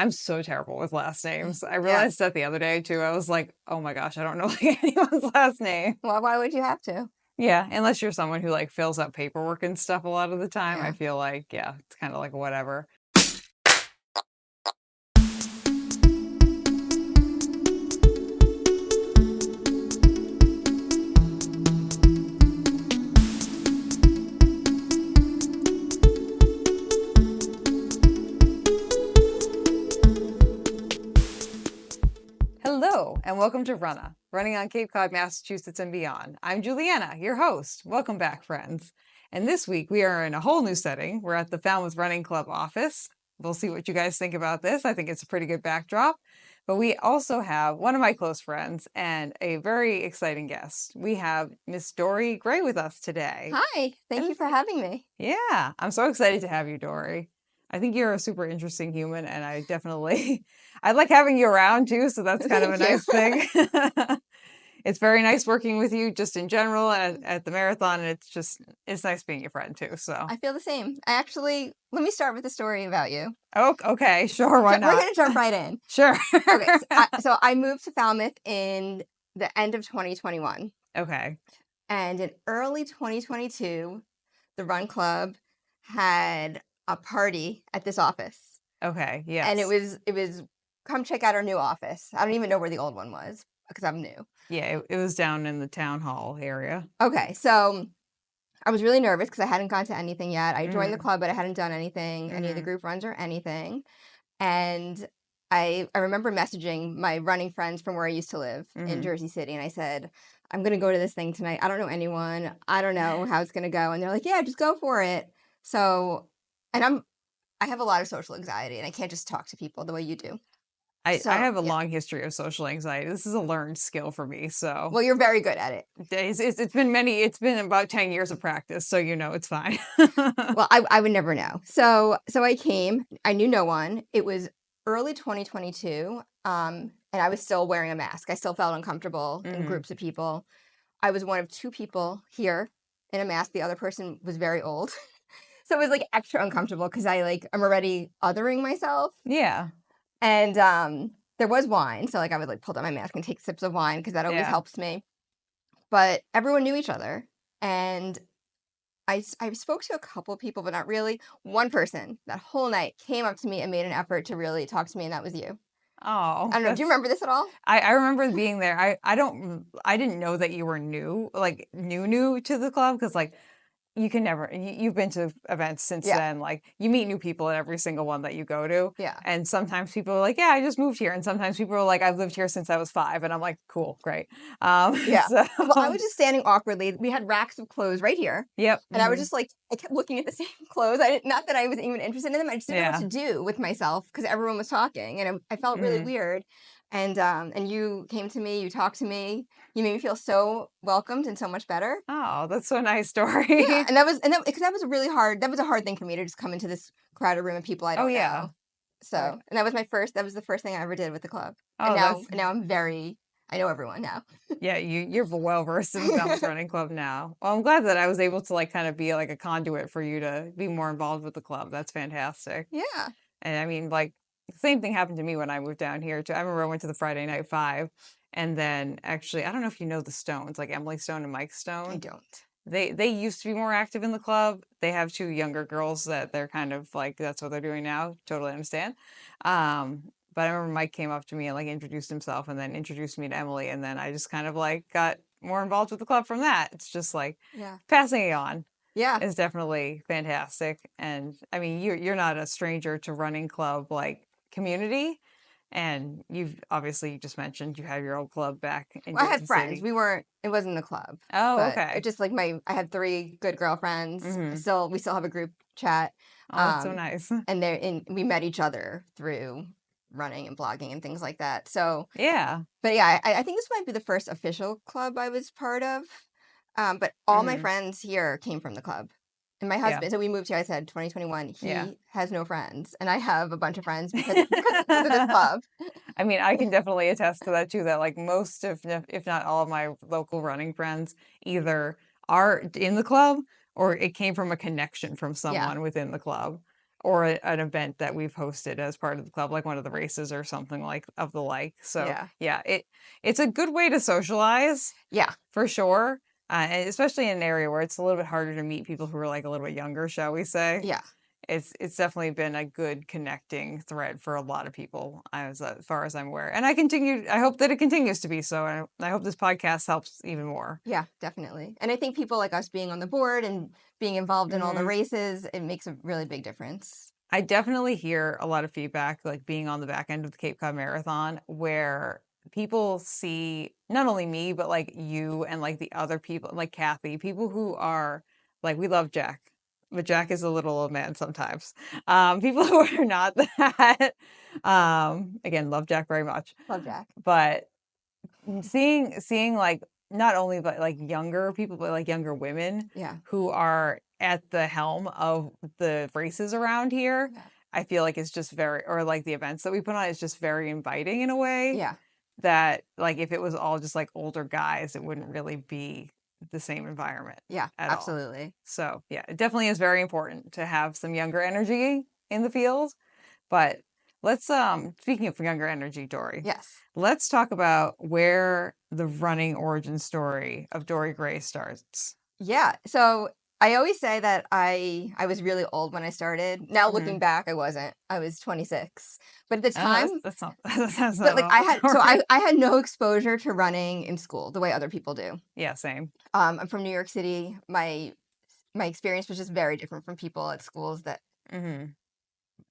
I'm so terrible with last names. I Yeah. realized that the other day too. I was like, oh my gosh, I don't know like anyone's last name. Well, why would you have to? Yeah, unless you're someone who like fills out paperwork and stuff a lot of the time. I Yeah. feel like, yeah, it's kind of like whatever. Hello, and welcome to Runnah, running on Cape Cod, Massachusetts and beyond. I'm Juliana, your host. Welcome back, friends. And this week we are in a whole new setting. We're at the Falmouth Running Club office. We'll see what you guys think about this. I think it's a pretty good backdrop. But we also have one of my close friends and a very exciting guest. We have Miss Dori Gray with us today. Hi, thank you for having me. Yeah, I'm so excited to have you, Dori. I think you're a super interesting human, and I definitely, I like having you around too, so that's kind of a nice thing. It's very nice working with you just in general at the marathon, and it's nice being your friend too, so. I feel the same. Let me start with a story about you. Oh, okay, sure, why not? We're going to jump right in. Sure. Okay, so I moved to Falmouth in the end of 2021. Okay. And in early 2022, the Run Club had a party at this office. Okay, yes. And it was come check out our new office. I don't even know where the old one was because I'm new. Yeah, it was down in the town hall area. Okay, so I was really nervous because I hadn't gone to anything yet. I joined the club, but I hadn't done anything, any of the group runs or anything. And I remember messaging my running friends from where I used to live in Jersey City, and I said, I'm going to go to this thing tonight. I don't know anyone. I don't know how it's going to go. And they're like, yeah, just go for it. So, and I have a lot of social anxiety, and I can't just talk to people the way you do. I have a long history of social anxiety. This is a learned skill for me, so. Well, you're very good at it. It's been about 10 years of practice, so it's fine. Well, I would never know. So I came. I knew no one. It was early 2022, and I was still wearing a mask. I still felt uncomfortable in groups of people. I was one of two people here in a mask. The other person was very old. So it was like extra uncomfortable because I'm already othering myself. Yeah. And there was wine. So I would pull down my mask and take sips of wine because that always helps me. But everyone knew each other. And I spoke to a couple of people, but not really. One person that whole night came up to me and made an effort to really talk to me, and that was you. Oh, I don't know. Do you remember this at all? I remember being there. I didn't know that you were new to the club because you can never, you've been to events since then, you meet new people at every single one that you go to. Yeah. And sometimes people are like, yeah, I just moved here. And sometimes people are like, I've lived here since I was 5. And I'm like, cool, great. Yeah. So, well, I was just standing awkwardly. We had racks of clothes right here. Yep. And I was just I kept looking at the same clothes. Not that I was even interested in them. I just didn't know what to do with myself because everyone was talking. And I felt really weird. And you came to me, you talked to me, you made me feel so welcomed and so much better. Oh, that's so nice, Dori. Yeah, and that was a hard thing for me to just come into this crowded room of people I don't know. So, and that was the first thing I ever did with the club. Oh, and now I know everyone now. Yeah, you're well versed in the Falmouth Running Club now. Well, I'm glad that I was able to kind of be a conduit for you to be more involved with the club. That's fantastic. Yeah. And I mean, the same thing happened to me when I moved down here too. I remember I went to the Friday Night 5, and then actually, I don't know if you know the Stones, like Emily Stone and Mike Stone. I don't. They used to be more active in the club. They have 2 younger girls that they're kind of that's what they're doing now. Totally understand. But I remember Mike came up to me and introduced himself and then introduced me to Emily, and then I just kind of got more involved with the club from that. It's just passing it on. Yeah. Is definitely fantastic. And I mean, you're not a stranger to running club community. And you just mentioned you have your old club back in I had Jersey friends. City. It wasn't a club. Oh, okay. It just I had 3 good girlfriends. We still have a group chat. Oh, that's so nice. And we met each other through running and blogging and things like that. So yeah. But yeah, I think this might be the first official club I was part of. But all my friends here came from the club. And my husband, so we moved here, I said, 2021. He has no friends. And I have a bunch of friends because of this club. I mean, I can definitely attest to that, too, that most, if not all of my local running friends either are in the club or it came from a connection from someone within the club. or an event that we've hosted as part of the club, like one of the races or something like of the like. So yeah, it's a good way to socialize. Yeah, for sure. And especially in an area where it's a little bit harder to meet people who are like a little bit younger, shall we say? yeah. It's definitely been a good connecting thread for a lot of people, as far as I'm aware. And I hope that it continues to be so. And I hope this podcast helps even more. Yeah, definitely. And I think people like us being on the board and being involved in all the races, it makes a really big difference. I definitely hear a lot of feedback, like being on the back end of the Cape Cod Marathon, where people see not only me, but like you and like the other people, like Kathy, people who are like, we love Jack, but Jack is a little old man sometimes. People who are not that, again, love Jack very much. Love Jack. But seeing like not only but like younger people, but like younger women who are at the helm of the races around here, I feel like it's just very, or like the events that we put on, is just very inviting in a way. Yeah. That like if it was all just like older guys, it wouldn't really be the same environment. Yeah, absolutely. All. So yeah, it definitely is very important to have some younger energy in the field. But let's speaking of younger energy, Dori. Yes. Let's talk about where the running origin story of Dori Gray starts. Yeah. So I always say that I was really old when I started. Now looking back, I wasn't. I was 26. But at the time, that's not. That's but like I had no exposure to running in school the way other people do. Yeah, same. I'm from New York City. My experience was just very different from people at schools that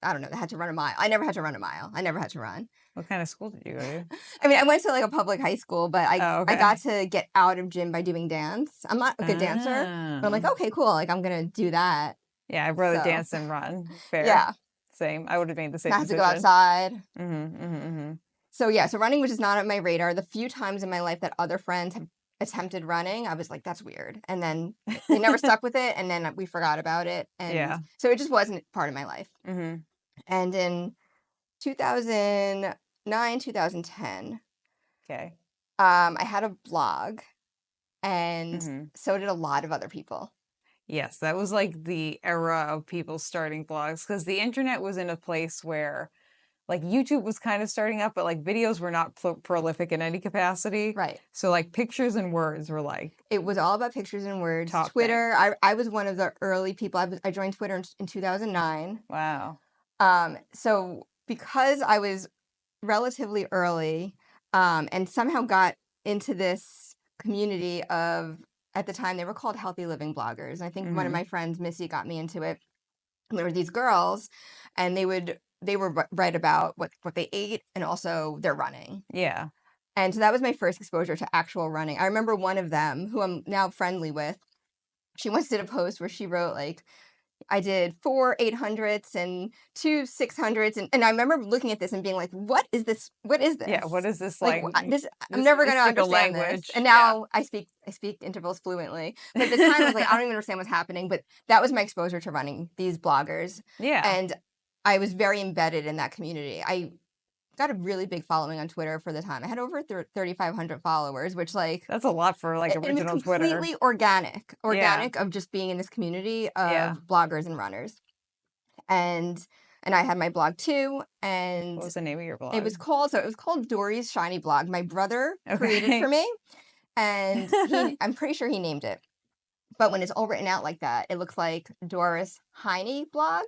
I don't know, they had to run a mile. I never had to run a mile. I never had to run. What kind of school did you go to? I mean, I went to like a public high school, but I got to get out of gym by doing dance. I'm not a good dancer, but I'm like, okay, cool. Like I'm going to do that. Yeah, I'd rather dance than run. Fair. Yeah. Same. I would have made the same decision. I have to go outside. So yeah, so running was just not on my radar. The few times in my life that other friends have attempted running, I was like, that's weird. And then they never stuck with it. And then we forgot about it. And so it just wasn't part of my life. And in 2009, 2010, I had a blog, and so did a lot of other people. Yes, that was like the era of people starting blogs, because the internet was in a place where like YouTube was kind of starting up, but like videos were not prolific in any capacity. Right. So like pictures and words were like. It was all about pictures and words. Twitter, I was one of the early people. I joined Twitter in 2009. Wow. So because I was relatively early and somehow got into this community of, at the time, they were called healthy living bloggers. And I think one of my friends, Missy, got me into it. And there were these girls, and they were write about what they ate and also their running. Yeah. And so that was my first exposure to actual running. I remember one of them, who I'm now friendly with, she once did a post where she wrote like, I did 4 800s and 2 600s. And I remember looking at this and being like, what is this? What is this? Yeah, what is this like? I'm never going to understand this. And now I speak intervals fluently. But at the time, I was like, I don't even understand what's happening. But that was my exposure to running, these bloggers. Yeah. And I was very embedded in that community. I got a really big following on Twitter for the time. I had over 3,500 followers, which like that's a lot for like original Twitter. Completely organic of just being in this community of bloggers and runners. And I had my blog too. And what was the name of your blog? It was called Dori's Shiny Blog. My brother created it for me, and I'm pretty sure he named it. But when it's all written out like that, it looks like Doris Heine blog.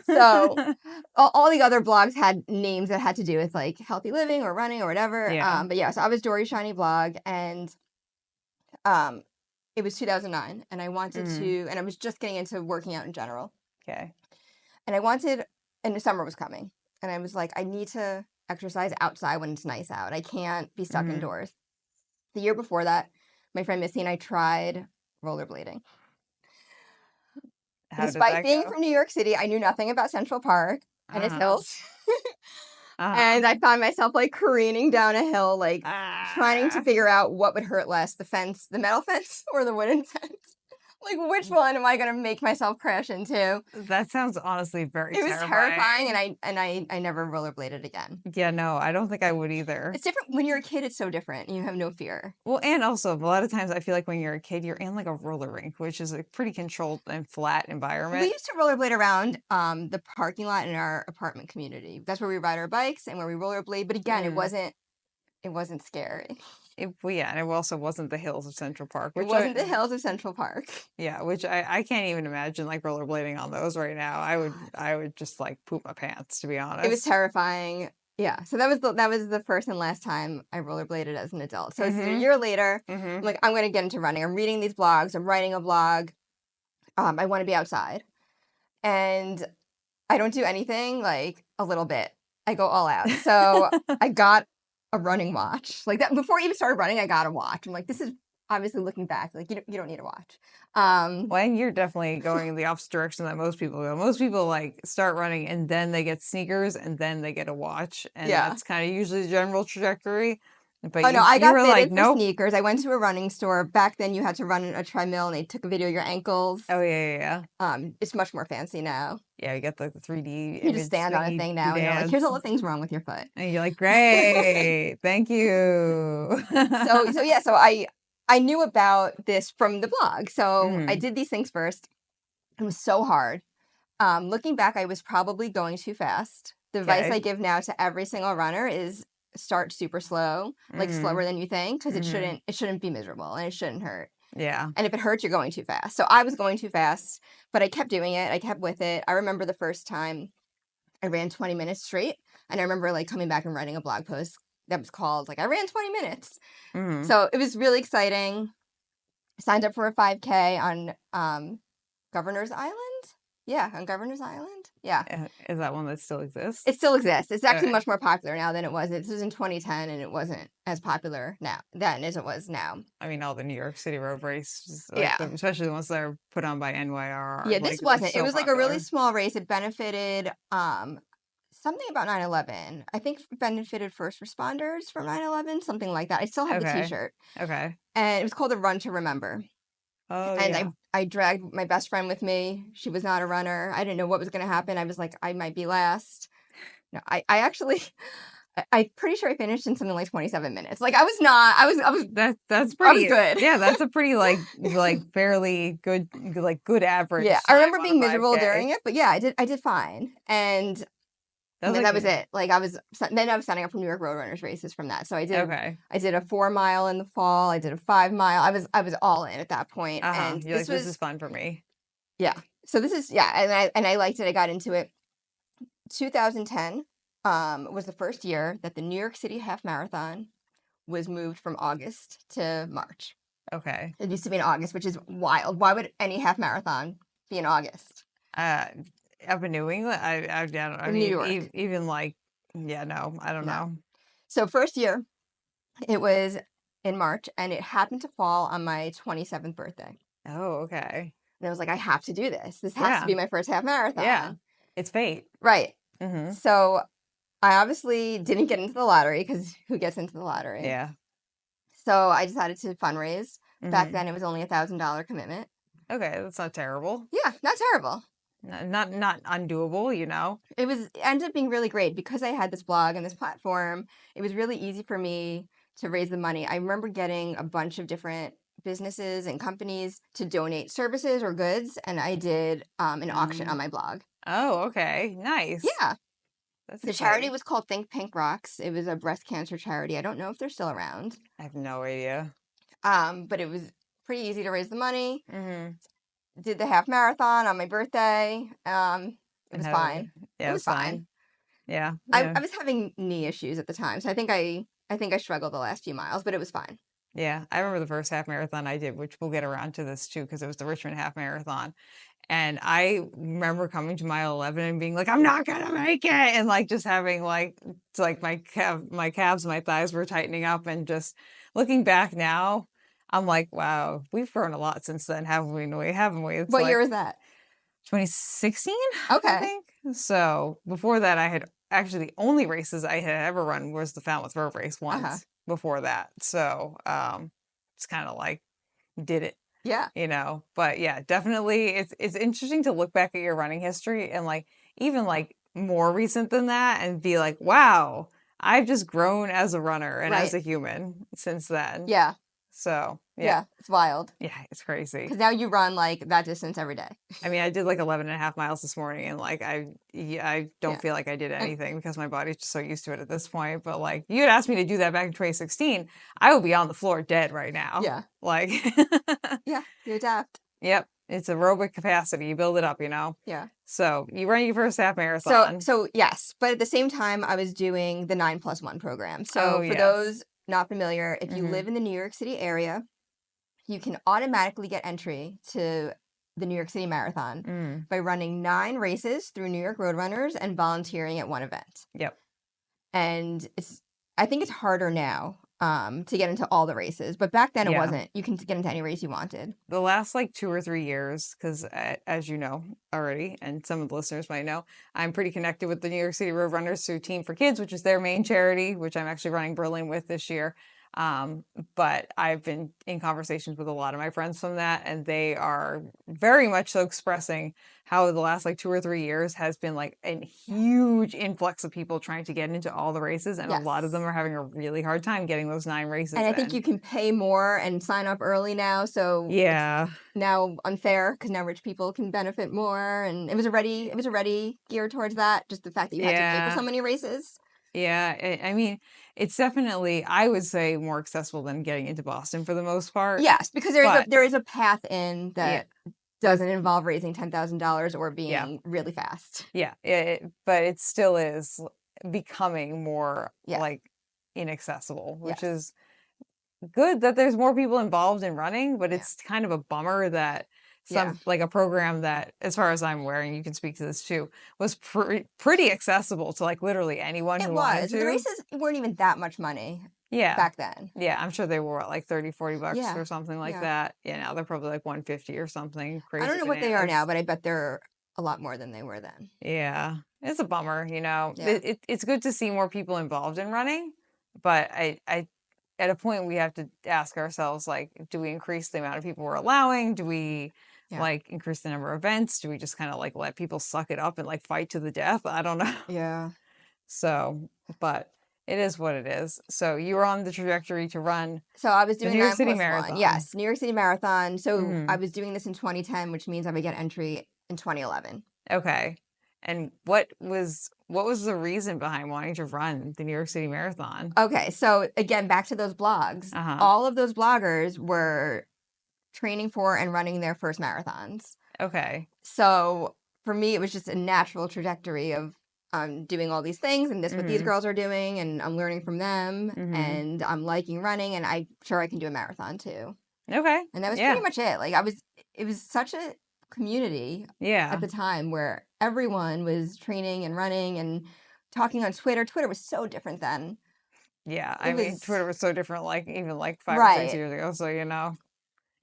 So all the other blogs had names that had to do with like healthy living or running or whatever. Yeah. But yeah, so I was Dori Shiny Blog, and it was 2009, and I wanted to, and I was just getting into working out in general. Okay. And the summer was coming, and I was like, I need to exercise outside when it's nice out. I can't be stuck indoors. The year before that, my friend Missy and I tried rollerblading. Despite being from New York City, I knew nothing about Central Park and its hills. And I found myself like careening down a hill, like trying to figure out what would hurt less, the metal fence or the wooden fence. Like, which one am I going to make myself crash into? That sounds honestly very It was terrifying. terrifying, and I never rollerbladed again. Yeah, no, I don't think I would either. It's different when you're a kid. It's so different. You have no fear. Well, and also a lot of times I feel like when you're a kid, you're in like a roller rink, which is a pretty controlled and flat We environment. used to rollerblade around the parking lot in our apartment community. That's where we ride our bikes and where we rollerblade. But again, it wasn't scary. Well, yeah, and it also wasn't the hills of Central Park, It which wasn't the hills of Central Park. yeah, which I can't even imagine like rollerblading on those right now. I would just like poop my pants, to be honest. It was terrifying. Yeah, so that was the first and last time I rollerbladed as an adult. So this is a year later. I'm like, I'm going to get into running. I'm reading these blogs. I'm writing a blog. I want to be outside, and I don't do anything like a little bit. I go all out. So I got a running watch like that before I even started running. I got a watch. I'm like, this is obviously looking back. Like you don't need a watch. Well, and you're definitely going in the opposite direction that most people go. Most people like start running and then they get sneakers and then they get a watch, and that's kind of usually the general trajectory. But no, I got were fitted like, for nope. sneakers. I went to a running store. Back then you had to run a treadmill and they took a video of your ankles. Oh yeah. It's much more fancy now. Yeah, you get the 3D. You just stand on a thing now and you're like, here's all the things wrong with your foot. And you're like, great, thank you. So I knew about this from the blog. So I did these things first. It was so hard. Looking back, I was probably going too fast. The advice I give now to every single runner is start super slow, like slower than you think, because it shouldn't be miserable and it shouldn't hurt. Yeah. And if it hurts, you're going too fast. So I was going too fast, but I kept doing it. I kept with it. I remember the first time I ran 20 minutes straight, and I remember like coming back and writing a blog post that was called like I ran 20 minutes. So it was really exciting. I signed up for a 5K on Governor's Island. Yeah, on Governor's Island. Yeah. Is that one that still exists? It still exists. It's actually much more popular now than it was. This was in 2010, and it wasn't as popular then as it was now. I mean, all the New York City road races, like especially the ones that are put on by NYR. Yeah, this wasn't. It was like a really small race. It benefited something about 9/11. I think it benefited first responders from 9/11, something like that. I still have the T-shirt. Okay. And it was called a Run to Remember. Oh, and I dragged my best friend with me. She was not a runner. I didn't know what was going to happen. I was like, I might be last. No, I'm pretty sure I finished in something like 27 minutes. Like I was that's pretty good. Yeah, that's a pretty like fairly good average. Yeah, I remember being miserable during it, but yeah, I did fine. And that was it. Like I was signing up for New York Roadrunners races from that. So I did a 4 mile in the fall. I did a 5 mile. I was all in at that point. And this is fun for me. Yeah. So this is and I liked it. I got into it. 2010 was the first year that the New York City Half Marathon was moved from August to March. Okay. It used to be in August, which is wild. Why would any half marathon be in August? Up in New England, I don't know. New York. Even like, I don't know. So first year, it was in March, and it happened to fall on my 27th birthday. Oh, okay. And I was like, I have to do this. This has to be my first half marathon. Yeah, it's fate. Right. So I obviously didn't get into the lottery, because who gets into the lottery? Yeah. So I decided to fundraise. Back then, it was only $1,000 commitment. Okay, that's not terrible. Yeah, not terrible. Not undoable, It ended up being really great because I had this blog and this platform. It was really easy for me to raise the money. I remember getting a bunch of different businesses and companies to donate services or goods, and I did an auction on my blog. Oh, okay. Nice. Yeah. That's the charity was called Think Pink Rocks. It was a breast cancer charity. I don't know if they're still around. I have no idea. But it was pretty easy to raise the money. Did the half marathon on my birthday. It was fine. Yeah, it was fine. Yeah. I was having knee issues at the time, so I think I struggled the last few miles, but it was fine. Yeah, I remember the first half marathon I did, which we'll get around to this too, because it was the Richmond half marathon. And I remember coming to mile 11 and being like, I'm not gonna make it, and like just having like my calves, my thighs were tightening up, and just looking back now, I'm like, wow, we've grown a lot since then, haven't we? It's what year was that? 2016. Okay. I think. So before that, I had actually the only races I had ever run was the Falmouth Burp race once before that. So it's kind of like did it. Yeah. But yeah, definitely it's interesting to look back at your running history and like even like more recent than that and be like, wow, I've just grown as a runner and as Right. a human since then. Yeah. So Yeah. It's wild. yeah, it's crazy. Because now you run like that distance every day. I mean, I did like 11 and a half miles this morning and like I don't Yeah. feel like I did And anything because my body's just so used to it at this point. But like you had asked me to do that back in 2016, I would be on the floor dead right now. yeah. Like Yeah. You adapt. yep, it's aerobic capacity. You build it up, Yeah. So you ran your first half marathon. So yes, but at the same time, I was doing the 9+1 program. So Oh for yes. those not familiar, if you Mhm. live in the New York City area, you can automatically get entry to the New York City Marathon Mm. by running 9 races through New York Roadrunners and volunteering at one event. Yep. And I think it's harder now to get into all the races, but back then it Yeah. wasn't. You can get into any race you wanted. The last like 2 or 3 years, because as you know already, and some of the listeners might know, I'm pretty connected with the New York City Roadrunners through Team for Kids, which is their main charity, which I'm actually running Berlin with this year. But I've been in conversations with a lot of my friends from that, and they are very much so expressing how the last like 2 or 3 years has been like a huge influx of people trying to get into all the races, and a lot of them are having a really hard time getting those 9 races. And I think you can pay more and sign up early now, so yeah, now unfair because now rich people can benefit more, and it was already geared towards that. Just the fact that you had to pay for so many races. Yeah, I mean, it's definitely, I would say, more accessible than getting into Boston for the most part. Yes, because there is a path in that doesn't involve raising $10,000 or being really fast. Yeah, but it still is becoming more like inaccessible, which is good that there's more people involved in running, but it's kind of a bummer that like a program that, as far as I'm aware, and you can speak to this too, was pretty accessible to like literally anyone who wanted to. The races weren't even that much money back then. Yeah, I'm sure they were like $30-$40 or something like that. Yeah, now they're probably like $150 or something crazy. I don't know what they are now, but I bet they're a lot more than they were then. Yeah, it's a bummer, it's good to see more people involved in running, but I at a point we have to ask ourselves, like, do we increase the amount of people we're allowing? Do we like increase the number of events? Do we just kind of like let people suck it up and like fight to the death? I don't know. Yeah. So, but it is what it is. So you were on the trajectory to run. So I was doing the New York City Marathon. Yes, New York City Marathon. So I was doing this in 2010, which means I would get entry in 2011. Okay. And what was the reason behind wanting to run the New York City Marathon? Okay, so again, back to those blogs. All of those bloggers were training for and running their first marathons. Okay. So for me, it was just a natural trajectory of doing all these things, and this what these girls are doing, and I'm learning from them, and I'm liking running, and I'm sure I can do a marathon too. Okay. And that was pretty much it. Like it was such a community at the time where everyone was training and running and talking on Twitter. Twitter was so different then. Yeah, I mean, Twitter was so different, like even like 5 or 6 years ago. So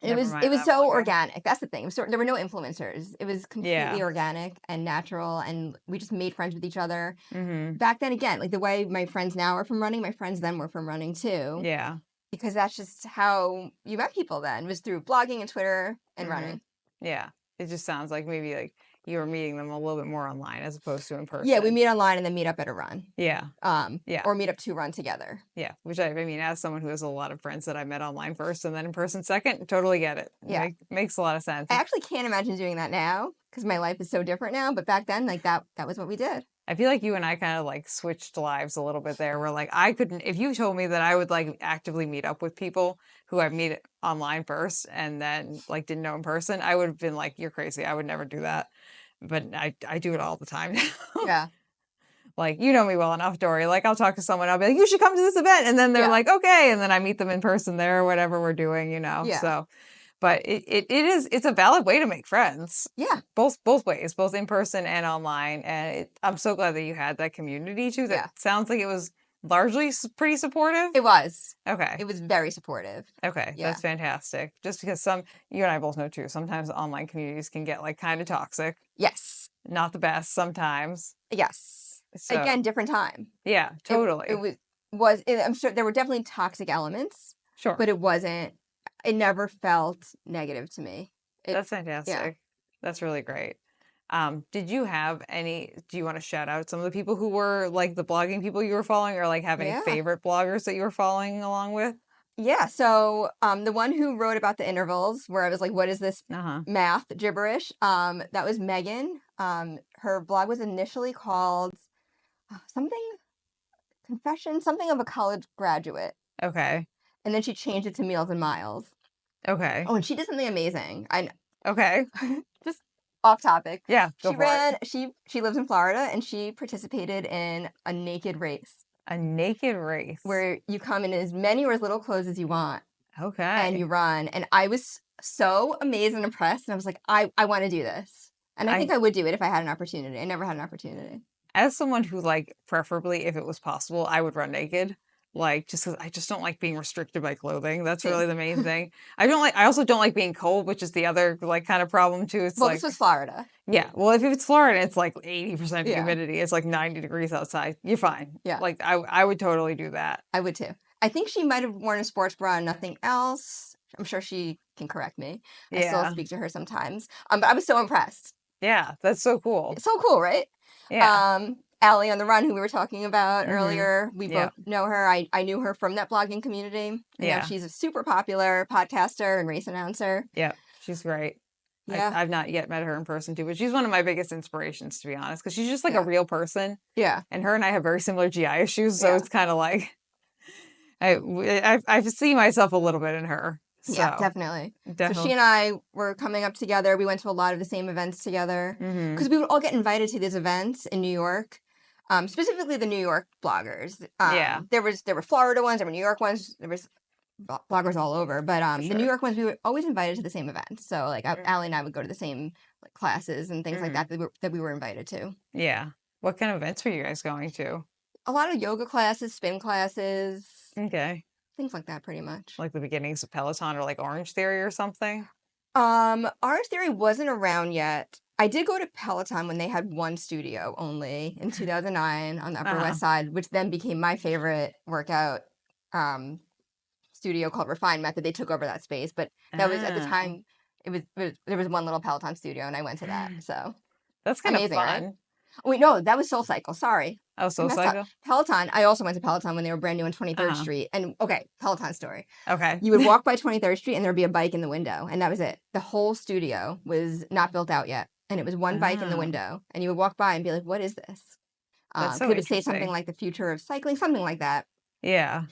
it was so organic. That's the thing. So there were no influencers. It was completely organic and natural, and we just made friends with each other. Back then, again, like the way my friends now are from running, my friends then were from running too. Yeah, because that's just how you met people then, was through blogging and Twitter and running. Yeah. It just sounds like maybe like you were meeting them a little bit more online as opposed to in person. Yeah, we meet online and then meet up at a run. Yeah. Or meet up to run together. Yeah, which I mean, as someone who has a lot of friends that I met online first and then in person second, totally get it. Yeah. Makes a lot of sense. I actually can't imagine doing that now because my life is so different now, but back then, like that was what we did. I feel like you and I kind of like switched lives a little bit there, where like I couldn't, if you told me that I would like actively meet up with people who I meet online first and then like didn't know in person, I would have been like, you're crazy. I would never do that. But I do it all the time now. Yeah. Like, you know me well enough, Dori. Like, I'll talk to someone, I'll be like, you should come to this event. And then they're like, okay. And then I meet them in person there or whatever we're doing, Yeah. So, but it's a valid way to make friends. Yeah. Both ways, both in person and online. And I'm so glad that you had that community too. That sounds like it was largely pretty supportive. It was. Okay. It was very supportive. Okay. Yeah. That's fantastic. Just because you and I both know too, sometimes online communities can get like kind of toxic. Yes. Not the best sometimes. Yes. So, again, different time. Yeah, totally. I'm sure there were definitely toxic elements. Sure. But it wasn't it never felt negative to me. That's fantastic. Yeah. That's really great. Did you have do you want to shout out some of the people who were like the blogging people you were following, or like have any Yeah. favorite bloggers that you were following along with? Yeah. So the one who wrote about the intervals, where I was like, what is this math gibberish? That was Megan. Her blog was initially called something of a college graduate. Okay. And then she changed it to Meals and Miles. Okay. Oh, and she did something amazing. Okay. Just off topic. Yeah, go for it. She lives in Florida, and she participated in a naked race. A naked race. Where you come in as many or as little clothes as you want. Okay. And you run. And I was so amazed and impressed. And I was like, I want to do this. And I think I would do it if I had an opportunity. I never had an opportunity. As someone who, like, preferably, if it was possible, I would run naked. Like, just because I just don't like being restricted by clothing. That's really the main thing. I also don't like being cold, which is the other, like, kind of problem, too. It's this was Florida. Yeah. Well, if it's Florida, it's like 80% humidity. It's like 90 degrees outside. You're fine. Yeah. Like, I would totally do that. I would, too. I think she might have worn a sports bra and nothing else. I'm sure she can correct me. I still speak to her sometimes. But I was so impressed. Yeah, that's so cool. It's so cool, right? Yeah. Allie on the Run, who we were talking about earlier, we both know her. I knew her from that blogging community. You know, she's a super popular podcaster and race announcer. Yeah, she's great. Yeah. I've not yet met her in person, too, but she's one of my biggest inspirations, to be honest, because she's just like a real person. Yeah. And her and I have very similar GI issues, so it's kind of like, I see myself a little bit in her. So, yeah, definitely. So she and I were coming up together. We went to a lot of the same events together because we would all get invited to these events in New York, specifically the New York bloggers. There were Florida ones, there were New York ones, there was bloggers all over, but the New York ones, we were always invited to the same events. So like Allie and I would go to the same classes and things like that we were invited to. Yeah. What kind of events were you guys going to? A lot of yoga classes, spin classes. Okay. Things like that, pretty much. Like the beginnings of Peloton or like Orange Theory or something? Orange Theory wasn't around yet. I did go to Peloton when they had one studio only in 2009 on the Upper West Side, which then became my favorite workout studio called Refined Method. They took over that space, but that was at the time. There was one little Peloton studio, and I went to that. So that's kind of fun. Right? Wait, no, that was SoulCycle. Sorry. Oh, SoulCycle? Peloton. I also went to Peloton when they were brand new on 23rd Street. And, okay, Peloton story. Okay. You would walk by 23rd Street and there would be a bike in the window. And that was it. The whole studio was not built out yet. And it was one bike in the window. And you would walk by and be like, what is this? So it would say something like the future of cycling, something like that. Yeah.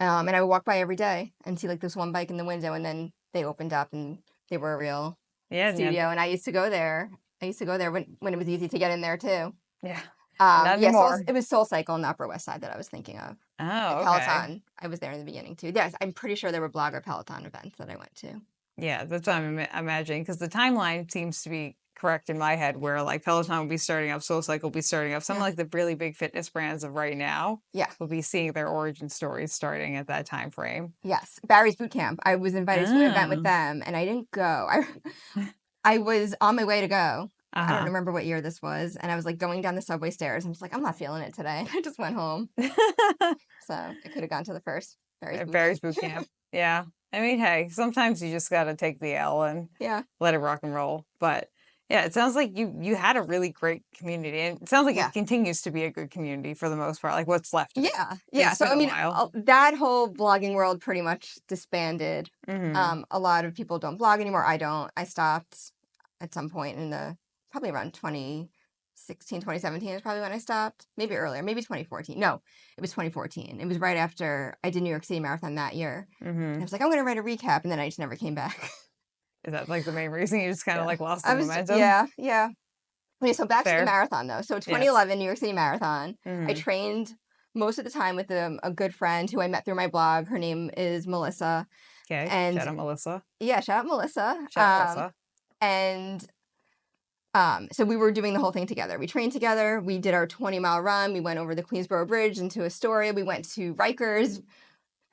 And I would walk by every day and see like this one bike in the window. And then they opened up and they were a real studio. And I used to go there. When it was easy to get in there too. Yeah. Not anymore. It was SoulCycle on the Upper West Side that I was thinking of. Oh, okay. Peloton. I was there in the beginning too. Yes, I'm pretty sure there were blogger Peloton events that I went to. Yeah, that's what I'm imagining, because the timeline seems to be correct in my head, where like Peloton will be starting up, SoulCycle will be starting up. Some like the really big fitness brands of right now will be seeing their origin stories starting at that time frame. Yes. Barry's Boot Camp. I was invited to an event with them and I didn't go. I was on my way to go. I don't remember what year this was. And I was like going down the subway stairs. I'm just like, I'm not feeling it today. I just went home. So I could have gone to the first Barry's Boot Camp. Yeah. I mean, hey, sometimes you just got to take the L and let it rock and roll. But yeah, it sounds like you had a really great community. And it sounds like it continues to be a good community for the most part, like what's left of it. Yeah. So, I mean, that whole blogging world pretty much disbanded. A lot of people don't blog anymore. I don't. I stopped at some point in probably around 2016, 2017 is probably when I stopped. Maybe earlier, maybe 2014. No, it was 2014. It was right after I did New York City Marathon that year. And I was like, I'm going to write a recap. And then I just never came back. Is that like the main reason you just kind of like lost the momentum? Yeah. Okay, so back to the marathon though. So 2011 New York City Marathon. I trained most of the time with a good friend who I met through my blog. Her name is Melissa. Okay, and shout out Melissa. Yeah, shout out Melissa. And so we were doing the whole thing together. We trained together. We did our 20-mile run. We went over the Queensboro Bridge into Astoria. We went to Rikers.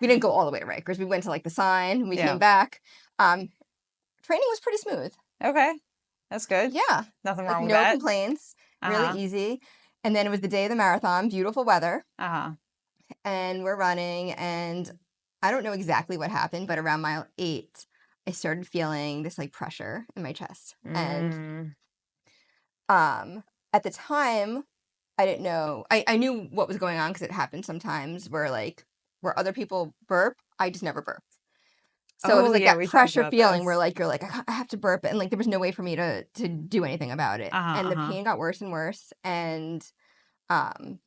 We didn't go all the way to Rikers. We went to like the Sign. We came back. Training was pretty smooth. Okay. That's good. Yeah. Nothing wrong with that. No complaints. Really easy. And then it was the day of the marathon. Beautiful weather. And we're running. And I don't know exactly what happened, but around mile 8, I started feeling this like pressure in my chest. And Mm. at the time, I didn't know. I knew what was going on because it happened sometimes where other people burp, I just never burped. So it was Oh, like yeah, that we talked pressure about feeling where this. like you're like, I have to burp, and like there was no way for me to do anything about it. Uh-huh, And the uh-huh. pain got worse and worse. And um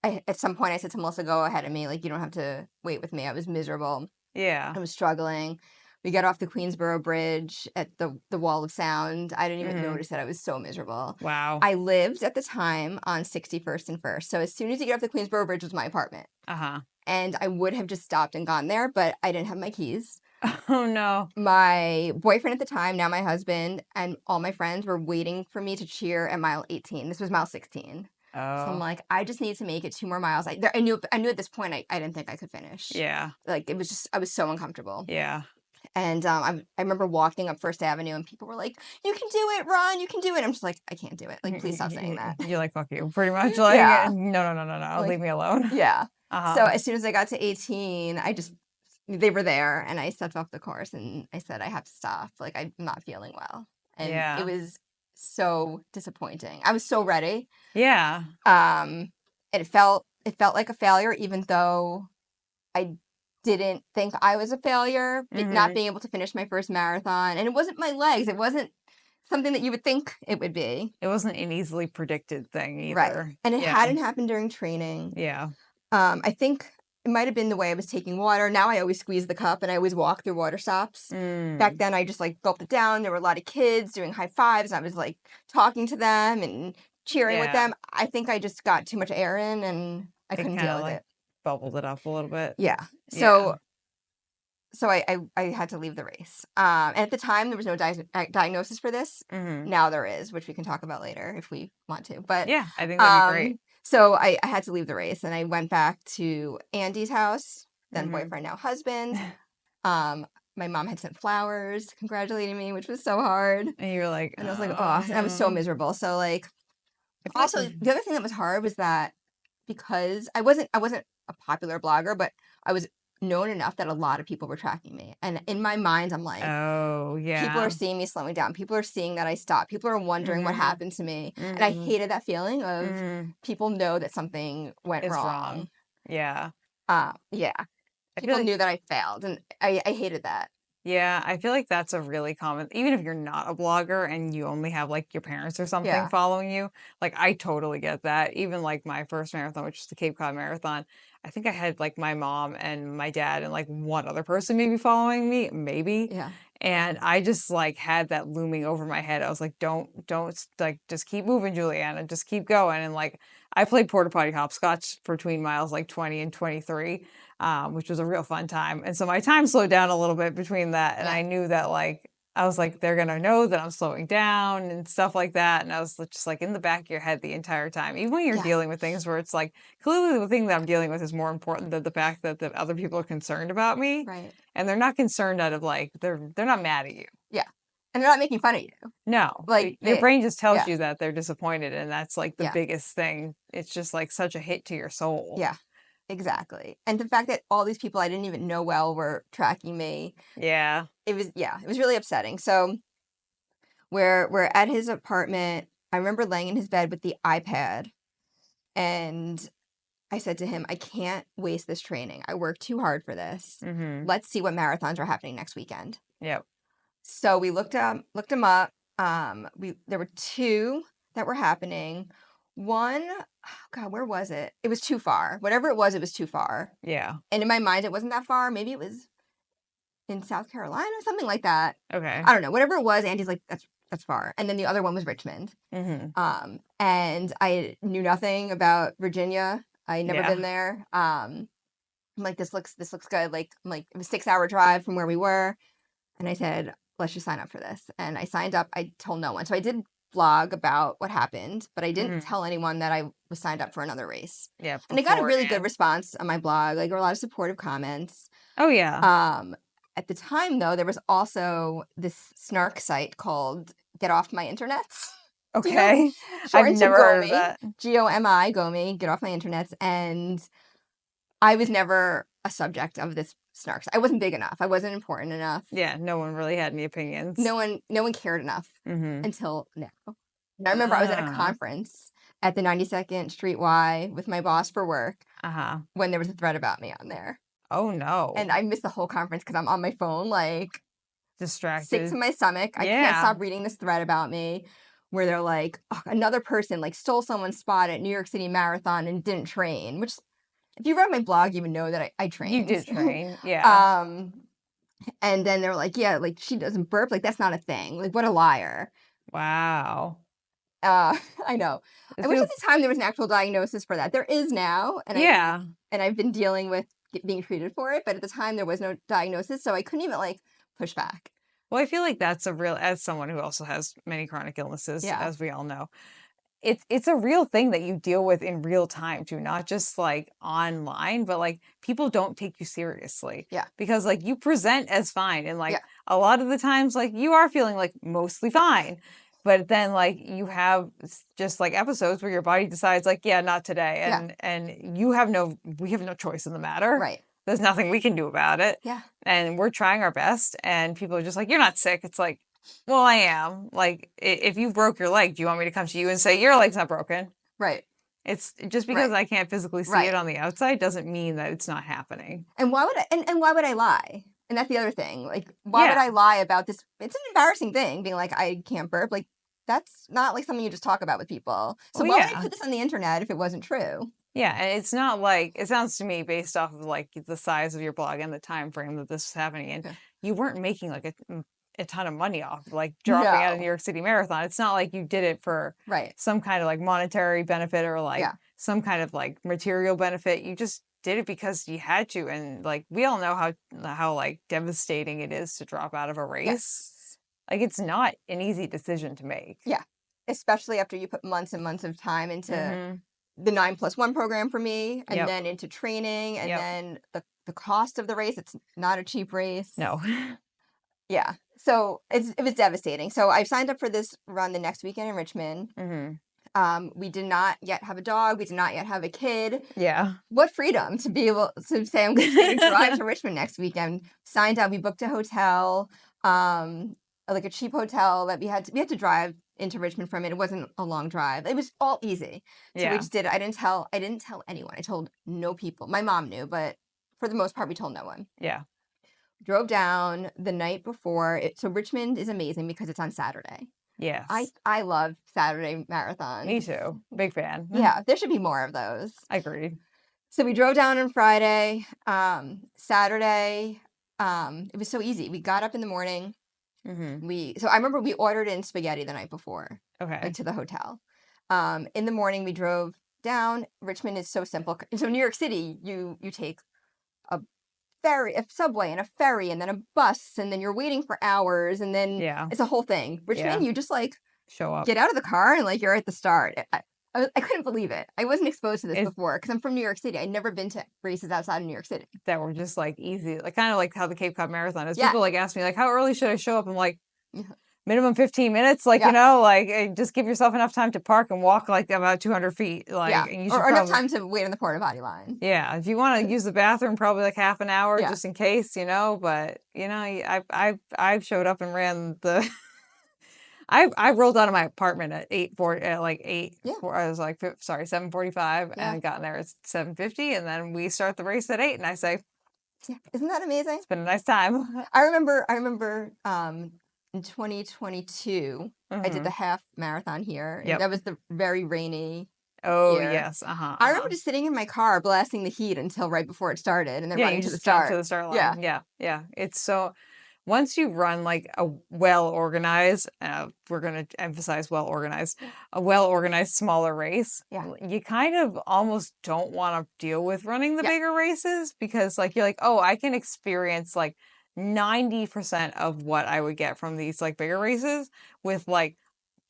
at some point I said to Melissa, go ahead of me, like you don't have to wait with me. I was miserable. Yeah. I was struggling. We got off the Queensboro Bridge at the Wall of Sound. I didn't even notice that I was so miserable. Wow. I lived at the time on 61st and First. So as soon as you get off the Queensboro Bridge was my apartment. Uh-huh. And I would have just stopped and gone there, but I didn't have my keys. Oh, no. My boyfriend at the time, now my husband, and all my friends were waiting for me to cheer at mile 18. This was mile 16. So I'm Oh, like, I just need to make it 2 more miles. I knew at this point I didn't think I could finish. yeah. Like it was just I was so uncomfortable. Yeah. And I remember walking up First Avenue and people were like, "You can do it, Ron. You can do it." I'm just like, I can't do it. Like, please stop saying that. You're like, fuck you, pretty much. Like, Yeah. no, leave Like, me alone. yeah. So Uh-huh. as soon as I got to 18, they were there and I stepped off the course and I said, I have to stop. Like, I'm not feeling well. And it Yeah. was so disappointing. I was so ready. Yeah. It felt like a failure, even though I didn't think I was a failure, not being able to finish my first marathon. And it wasn't my legs. It wasn't something that you would think it would be. It wasn't an easily predicted thing Right. either. And it Yeah. hadn't happened during training. Yeah. I think it might have been the way I was taking water. Now I always squeeze the cup and I always walk through water stops. Back then I just like gulped it down. There were a lot of kids doing high fives. I was like talking to them and cheering with Yeah. them. I think I just got too much air in and I It couldn't kind deal of with like it. bubbled it up a little bit. Yeah. Yeah. So I had to leave the race. And at the time, there was no diagnosis for this. Now there is, which we can talk about later if we want to. But Yeah, I think that'd be great. so I had to leave the race, and I went back to Andy's house, then boyfriend, now husband. My mom had sent flowers congratulating me, which was so hard. And you were like, And I was like, oh, and I was so miserable. So like, also the other thing that was hard was that because I wasn't a popular blogger, but I was known enough that a lot of people were tracking me. And in my mind, I'm like, oh, yeah. people are seeing me slowing down. People are seeing that I stopped. People are wondering what happened to me. And I hated that feeling of people know that something went wrong. Yeah. Yeah. People knew that I failed. And I hated that. Yeah, I feel like that's a really common, even if you're not a blogger and you only have like your parents or something following you, like I totally get that. Even like my first marathon, which is the Cape Cod Marathon, I think I had like my mom and my dad and like one other person maybe following me, maybe. Yeah. And I just like had that looming over my head. I was like, don't like just keep moving, Juliana, just keep going. And like I played porta potty hopscotch between miles like 20 and 23. Which was a real fun time. And so my time slowed down a little bit between that. And I knew that like, I was like, they're going to know that I'm slowing down and stuff like that. And I was just like in the back of your head the entire time, even when you're dealing with things where it's like, clearly the thing that I'm dealing with is more important than the fact that the other people are concerned about me. Right. And they're not concerned out of like, they're not mad at you. Yeah. And they're not making fun of you. No, like your brain just tells you that they're disappointed. And that's like the biggest thing. It's just like such a hit to your soul. Yeah. Exactly. And the fact that all these people I didn't even know well were tracking me. Yeah. It was really upsetting. So we're at his apartment. I remember laying in his bed with the iPad and I said to him, I can't waste this training. I worked too hard for this. Let's see what marathons are happening next weekend. Yep. So we looked them up. There were 2 that were happening. One, oh God, where was it? It was too far. Whatever it was too far. Yeah. And in my mind, it wasn't that far. Maybe it was in South Carolina, something like that. Okay. I don't know. Whatever it was, Andy's like, that's far. And then the other one was Richmond. And I knew nothing about Virginia. I never been there. I'm like, this looks good. Like, I'm like, it was a 6-hour drive from where we were. And I said, let's just sign up for this. And I signed up. I told no one. So I did blog about what happened, but I didn't tell anyone that I was signed up for another race. Yeah. And I got a really good response on my blog. Like, there were a lot of supportive comments. Oh, yeah. At the time, though, there was also this snark site called Get Off My Internets. Okay. I've never heard of that. GOMI, GOMI, Get Off My Internets. And I was never a subject of this snarks. I wasn't big enough. I wasn't important enough. Yeah, no one really had any opinions. No one cared enough until now. And I remember I was at a conference at the 92nd Street Y with my boss for work when there was a thread about me on there. Oh, no. And I missed the whole conference because I'm on my phone, like, distracted. Sick to my stomach. I can't stop reading this thread about me where they're like, oh, another person, like, stole someone's spot at New York City Marathon and didn't train, which, if you read my blog, you would know that I trained. You did train, yeah. And then they're like, yeah, like, she doesn't burp. Like, that's not a thing. Like, what a liar. Wow. I know. I wish at the time there was an actual diagnosis for that. There is now. And I've been dealing with being treated for it. But at the time, there was no diagnosis. So I couldn't even, like, push back. Well, I feel like that's as someone who also has many chronic illnesses, as we all know, it's a real thing that you deal with in real time too, not just like online, but like people don't take you seriously. Yeah. Because like you present as fine and like a lot of the times like you are feeling like mostly fine. But then like you have just like episodes where your body decides like, yeah, not today. And we have no choice in the matter. Right. There's nothing we can do about it. Yeah. And we're trying our best. And people are just like, you're not sick. It's like, well, I am. Like, if you broke your leg, do you want me to come to you and say, your leg's not broken? Right. It's just because I can't physically see it on the outside doesn't mean that it's not happening. And why would I lie? And that's the other thing. Like, why would I lie about this? It's an embarrassing thing being like, I can't burp. Like, that's not like something you just talk about with people. So why would I put this on the internet if it wasn't true? Yeah, and it's not like, it sounds to me based off of like the size of your blog and the time frame that this was happening in, you weren't making like a ton of money off like dropping out of New York City Marathon. It's not like you did it for some kind of like monetary benefit or like some kind of like material benefit. You just did it because you had to. And like we all know how like devastating it is to drop out of a race. Yes. Like it's not an easy decision to make. Yeah. Especially after you put months and months of time into the 9+1 program for me, and then into training, and then the cost of the race. It's not a cheap race. No. Yeah. So it was devastating. So I signed up for this run the next weekend in Richmond. We did not yet have a dog. We did not yet have a kid. Yeah. What freedom to be able to say I'm going to drive to Richmond next weekend. Signed up. We booked a hotel, like a cheap hotel that we had to drive into Richmond from it. It wasn't a long drive. It was all easy. So we just did it. I didn't tell anyone. I told no people. My mom knew, but for the most part, we told no one. Yeah. Drove down the night before. So Richmond is amazing because it's on Saturday. Yes. I love Saturday marathons. Me too. Big fan. Yeah, there should be more of those. Agreed. So we drove down on Friday. Saturday, it was so easy. We got up in the morning. So I remember we ordered in spaghetti the night before. Okay. Like, to the hotel. In the morning we drove down. Richmond is so simple. So New York City, you take a subway and a ferry and then a bus and then you're waiting for hours and then it's a whole thing. Richmond, you just like show up, get out of the car and like you're at the start. I couldn't believe it. I wasn't exposed to this before because I'm from New York City. I'd never been to races outside of New York City that were just like easy, like kind of like how the Cape Cod Marathon is. People like ask me like, how early should I show up? I'm like, minimum 15 minutes. Like, you know, like just give yourself enough time to park and walk like about 200 feet. Like, and you should or enough time to wait in the porta potty line. Yeah. If you want to use the bathroom, probably like half an hour just in case, you know, but you know, I've showed up and ran the, I rolled out of my apartment at 8:40, at like 8, I was like, 7:45 and gotten there at 7:50. And then we start the race at 8 and I say, isn't that amazing? It's been a nice time. I remember, in 2022, I did the half marathon here. And that was the very rainy year. Yes. I remember just sitting in my car blasting the heat until right before it started and then running to the start. To the start line. Yeah. It's so, once you run like a well-organized, we're going to emphasize well-organized, a well-organized smaller race, you kind of almost don't want to deal with running the bigger races because like, you're like, oh, I can experience like 90% of what I would get from these like bigger races with like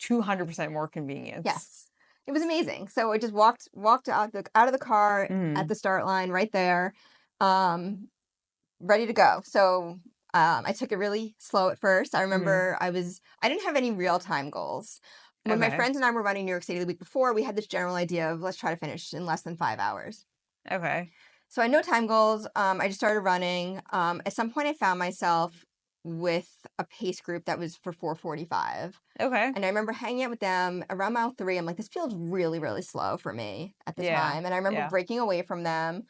200% more convenience. Yes. It was amazing. So I just walked out of the car at the start line right there, ready to go. So I took it really slow at first. I remember I didn't have any real-time goals. When my friends and I were running New York City the week before, we had this general idea of let's try to finish in less than 5 hours. Okay. So I had no time goals. I just started running. At some point, I found myself with a pace group that was for 4:45. Okay. And I remember hanging out with them around mile 3. I'm like, this feels really, really slow for me at the Yeah. time. And I remember Yeah. breaking away from them.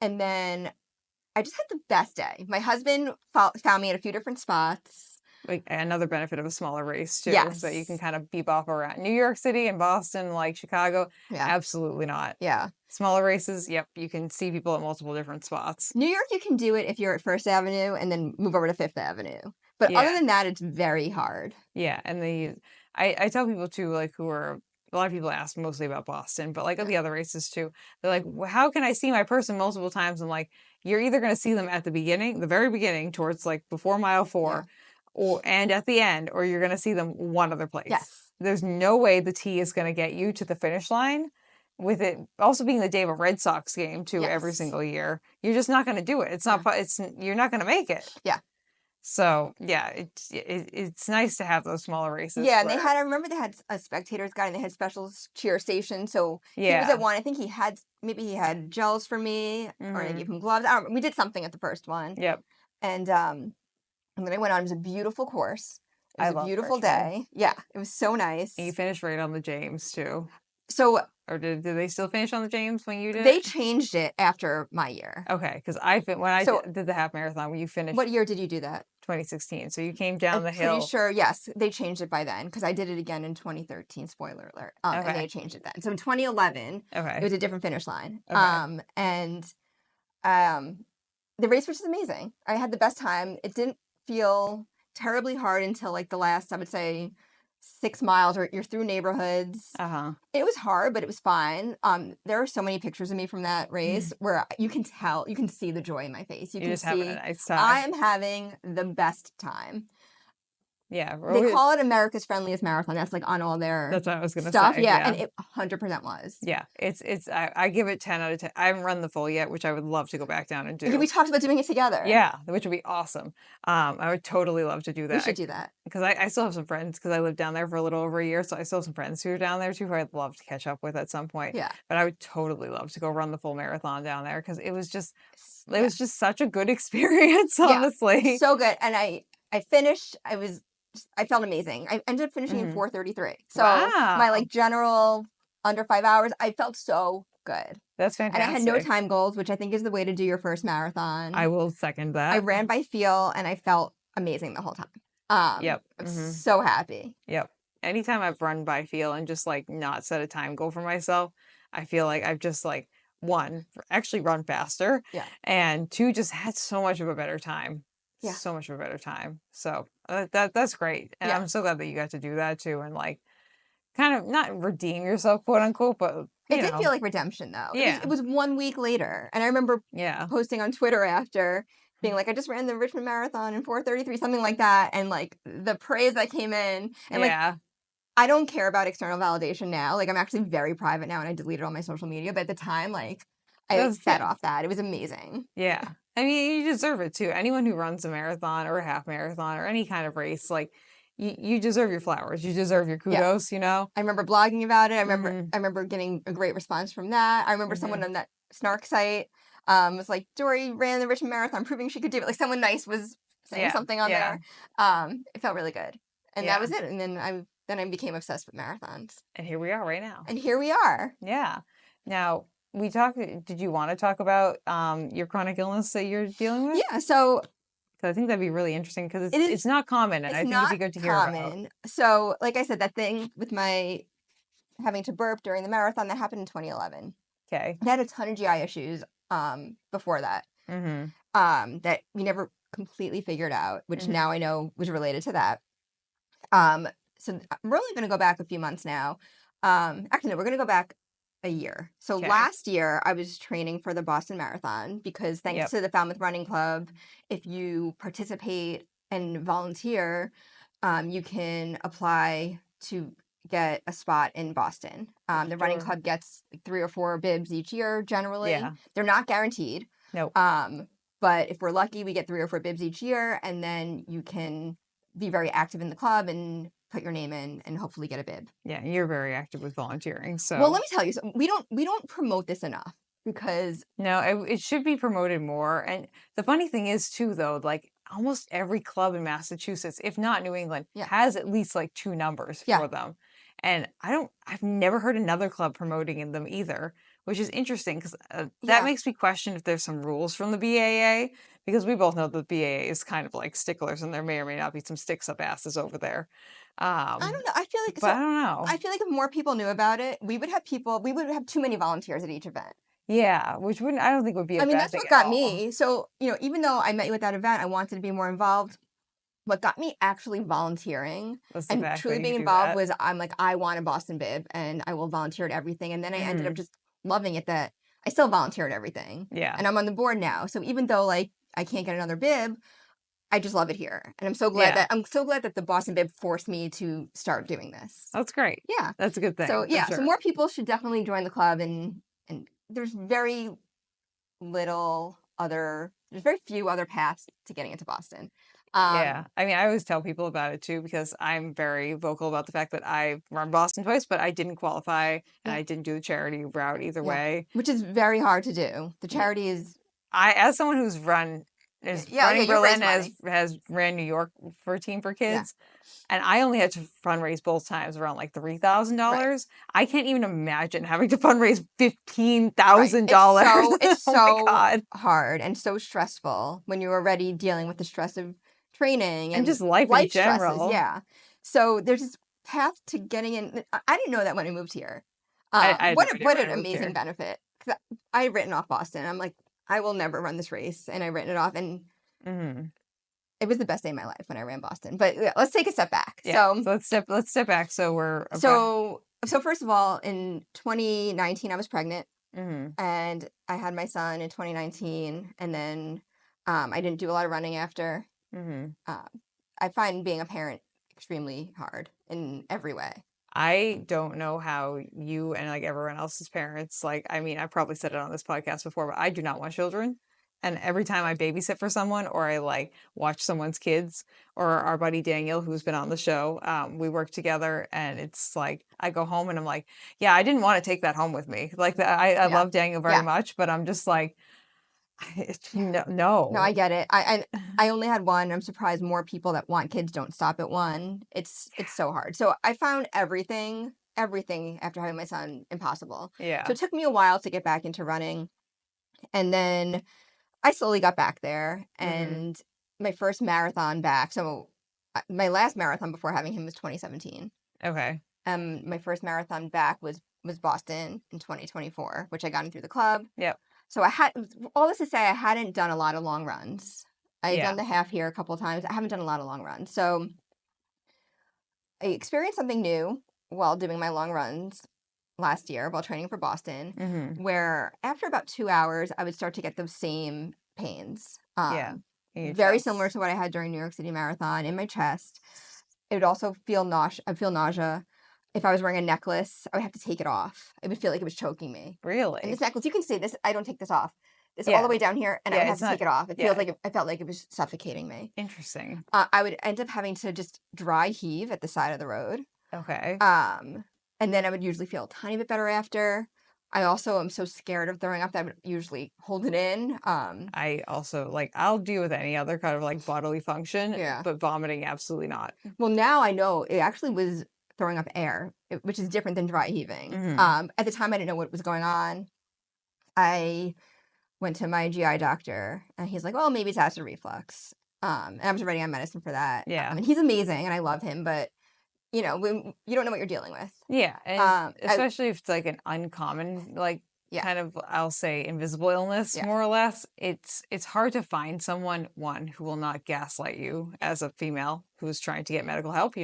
And then I just had the best day. My husband found me at a few different spots. Like another benefit of a smaller race too, is that you can Yes. kind of bebop around New York City and Boston, like Chicago. Yeah. Absolutely not. Yeah. Smaller races, yep, you can see people at multiple different spots. New York, you can do it if you're at First Avenue and then move over to Fifth Avenue. But other Yeah. than that, it's very hard. Yeah, and I tell people too, like who are a lot of people ask mostly about Boston, but like Yeah. the other races too. They're like, well, how can I see my person multiple times? I'm like, you're either going to see them at the beginning, the very beginning, towards like before mile 4, and at the end, or you're going to see them one other place. Yes. There's no way the T is going to get you to the finish line. With it also being the day of a Red Sox game too, every Yes. single year, you're just not going to do it. It's not. You're not going to make it. Yeah. So yeah, it's nice to have those smaller races. Yeah, and I remember they had a spectators guide and they had special cheer stations. So he was at one. I think he had gels for me, or I gave him gloves. I don't remember. We did something at the first one. Yep. And then I went on. It was a beautiful course. It was a beautiful Richmond. day. Yeah, it was so nice. And you finished right on the James too. So, or did they still finish on the James when you did? They changed it after my year. Okay, because when I did the half marathon, when you finished. What year did you do that? 2016. So you came down the hill. I'm pretty sure, yes, they changed it by then because I did it again in 2013. Spoiler alert. And they changed it then. So in 2011, it was a different finish line. Okay. And the race was just amazing. I had the best time. It didn't feel terribly hard until like the last, I would say, 6 miles, or you're through neighborhoods. It was hard, but it was fine. There are so many pictures of me from that race where you can see the joy in my face. You can just see having a nice time. I am having the best time. Yeah, they call it America's friendliest marathon. That's like on all their that's what I was gonna stuff. say. Yeah, and it 100% was. Yeah, I give it 10 out of 10. I haven't run the full yet, which I would love to go back down and do. We talked about doing it together. Yeah, which would be awesome. I would totally love to do that. We should do that because I still have some friends because I lived down there for a little over a year, so I still have some friends who are down there too who I'd love to catch up with at some point. Yeah, but I would totally love to go run the full marathon down there because it was just such a good experience. Honestly, so good. And I finished. I felt amazing. I ended up finishing in 4:33. So my like general under 5 hours, I felt so good. That's fantastic. And I had no time goals, which I think is the way to do your first marathon. I will second that. I ran by feel and I felt amazing the whole time. Yep. I'm so happy. Yep. Anytime I've run by feel and just like not set a time goal for myself, I feel like I've just like actually run faster. Yeah. And 2, just had so much of a better time. Yeah. So much of a better time. So that's great. And I'm so glad that you got to do that too. And like kind of not redeem yourself, quote unquote, but it did feel like redemption though. Yeah. It was 1 week later. And I remember posting on Twitter after being like, I just ran the Richmond Marathon in 4:33, something like that. And like the praise that came in and like, I don't care about external validation now. Like I'm actually very private now and I deleted all my social media. But at the time, like I fed off that. It was amazing. Yeah. I mean, you deserve it too. Anyone who runs a marathon or a half marathon or any kind of race, like you deserve your flowers. You deserve your kudos, you know? I remember blogging about it. I remember getting a great response from that. I remember someone on that Snark site was like, Dori ran the Richmond Marathon, proving she could do it. Like someone nice was saying something on there. It felt really good. And that was it. And then I became obsessed with marathons. And here we are right now. And here we are. Yeah. Now, did you want to talk about your chronic illness that you're dealing with? Yeah, so I think that'd be really interesting because it's not common, and I think it'd be good to hear about. So, like I said, that thing with my having to burp during the marathon, that happened in 2011. Okay. I had a ton of GI issues before that that we never completely figured out, which now I know was related to that. So I'm really going to go back a few months now. Actually, no, we're going to go back a year. So last year I was training for the Boston Marathon because thanks to the Falmouth Running Club, if you participate and volunteer, you can apply to get a spot in Boston. The running club gets like 3 or 4 bibs each year generally. Yeah. They're not guaranteed. No. But if we're lucky, we get 3 or 4 bibs each year, and then you can be very active in the club and put your name in and hopefully get a bib. Yeah, you're very active with volunteering. So well, let me tell you, we don't promote this enough. because No, it should be promoted more. And the funny thing is too, though, like almost every club in Massachusetts, if not New England, yeah, has at least like 2 numbers yeah, for them. And I've never heard another club promoting in them either, which is interesting because that yeah. makes me question if there's some rules from the BAA, because we both know the BAA is kind of like sticklers and there may or may not be some sticks up asses over there. I don't know. I feel like But so. I don't know. I feel like if more people knew about it, we would have people. We would have too many volunteers at each event. Yeah, which wouldn't, I don't think would be I a mean, bad that's thing what at got all. me. So, even though I met you at that event, I wanted to be more involved. What got me actually volunteering That's the and fact truly that you being do involved that. was I'm like, I want a Boston bib and I will volunteer at everything. And then I ended up Hmm. just loving it that I still volunteer at everything. Yeah. And I'm on the board now. So even though like I can't get another bib, I just love it here. And Yeah. I'm so glad that the Boston bib forced me to start doing this. That's great. Yeah. That's a good So thing for yeah, so sure. more people should definitely join the club and there's very few other paths to getting into Boston. Yeah. I mean, I always tell people about it too because I'm very vocal about the fact that I've run Boston twice, but I didn't qualify and Yeah, I didn't do the charity route either yeah, way. which is very hard to do. The Yeah. charity is As someone who's yeah, running you've Berlin, raised money. has ran New York for a Team for Yeah, Kids, and I only had to fundraise both times around like right, $3,000. I can't even imagine having to fundraise right. $15,000. It's Oh my so God. hard and so stressful when you're already dealing with the stress of training And and just life in life stresses. general. Yeah, so there's this path to getting in. I didn't know that when I moved here. I had no idea What when an I moved amazing here. benefit. 'Cause I had written off Boston. I'm like, I will never run this race, and I written it off, and Hmm. it was the best day of my life when I ran Boston. But yeah, let's take a step back. Yeah. So let's step back. So we're okay. So first of all, in 2019, I was pregnant, Hmm. and I had my son in 2019, and then I didn't do a lot of running after. Hmm. Um, I find being a parent extremely hard in every way. I don't know how you and like everyone else's parents, like, I mean, I probably said it on this podcast before, but I do not want children. And every time I babysit for someone or I like watch someone's kids or our buddy Daniel, who's been on the show, we work together and it's like I go home and I'm like, yeah, I didn't want to take that home with me. Like I Yeah, love Daniel very yeah, much, but I'm just like, yeah. no, No, I no. get it. I only had one. I'm surprised more people that want kids don't stop at one. It's so hard. So I found everything after having my son impossible. So Yeah. it took me a while to get back into running, and then I slowly got back there. Hmm. And my first marathon back. So my last marathon before having him was 2017. Okay. My first marathon back was Boston in 2024, which I got in through the club. Yep. So I had all this to say I hadn't done a lot of long runs. I had done Yeah. the half here a couple of times. I haven't done a lot of long runs. So I experienced something new while doing my long runs last year while training for Boston, Hmm. where after about 2 hours, I would start to get those same pains. Yeah. In your Very similar chest. to what I had during New York City Marathon in my chest. It would also feel nausea. I'd feel nausea. If I was wearing a necklace, I would have to take it off. It would feel like it was choking me. And Really? this necklace, you can see this. I don't take this off. It's all the Yeah. way down here, and I Yeah. would have It's to not, take it off. It feels yeah. like I felt like it was suffocating me. Interesting. I would end up having to just dry heave at the side of the road. Okay. And then I would usually feel a tiny bit better after. I also am so scared of throwing up that I would usually hold it in. I also like I'll deal with any other kind of like bodily function, Yeah. but vomiting absolutely not. Well, now I know it actually was throwing up air, which is different than dry heaving. Hmm. At the time, I didn't know what was going on. I went to my GI doctor, and he's like, "Well, maybe it's acid reflux." And I was already on medicine for that. Yeah. And he's amazing, and I love him, but when you don't know what you're dealing with. Yeah, and I especially if it's like an uncommon like Yeah, kind of I'll say invisible illness yeah, more or less, it's hard to find someone one who will not gaslight you as a female who's trying to get medical help,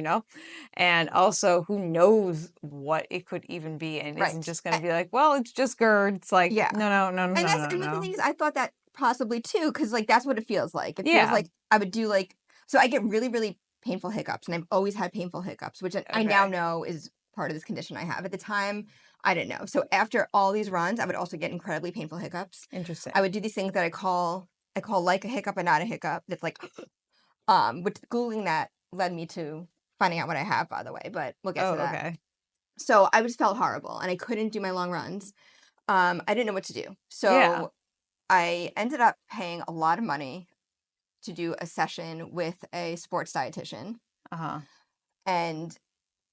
and also who knows what it could even be and isn't right. just going to be like, well, it's just GERD. It's like, Yeah, no, no, no, no, and no, that's no, and the no. thing is, I thought that possibly too, because like that's what it feels like. It feels Yeah. like I would do like so I get really really painful hiccups, and I've always had painful hiccups, which I now Okay. know is part of this condition I have. At the time, I didn't know. So after all these runs, I would also get incredibly painful hiccups. I Interesting. would do these things that I call like a hiccup and not a hiccup. That's like which googling that led me to finding out what I have, by the way. But we'll get Oh, to that. okay. So I just felt horrible, and I couldn't do my long runs. I didn't know what to do. Yeah. So I ended up paying a lot of money to do a session with a sports dietitian. And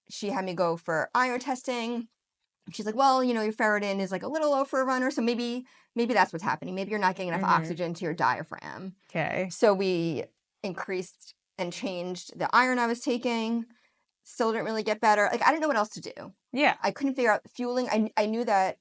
she had me go for iron testing. She's like, well, your ferritin is like a little low for a runner, so maybe that's what's happening. Maybe you're not getting enough oxygen to your diaphragm. Okay. So we increased and changed the iron I was taking. Still didn't really get better. Like, I didn't know what else to do. Yeah. I couldn't figure out fueling. I knew that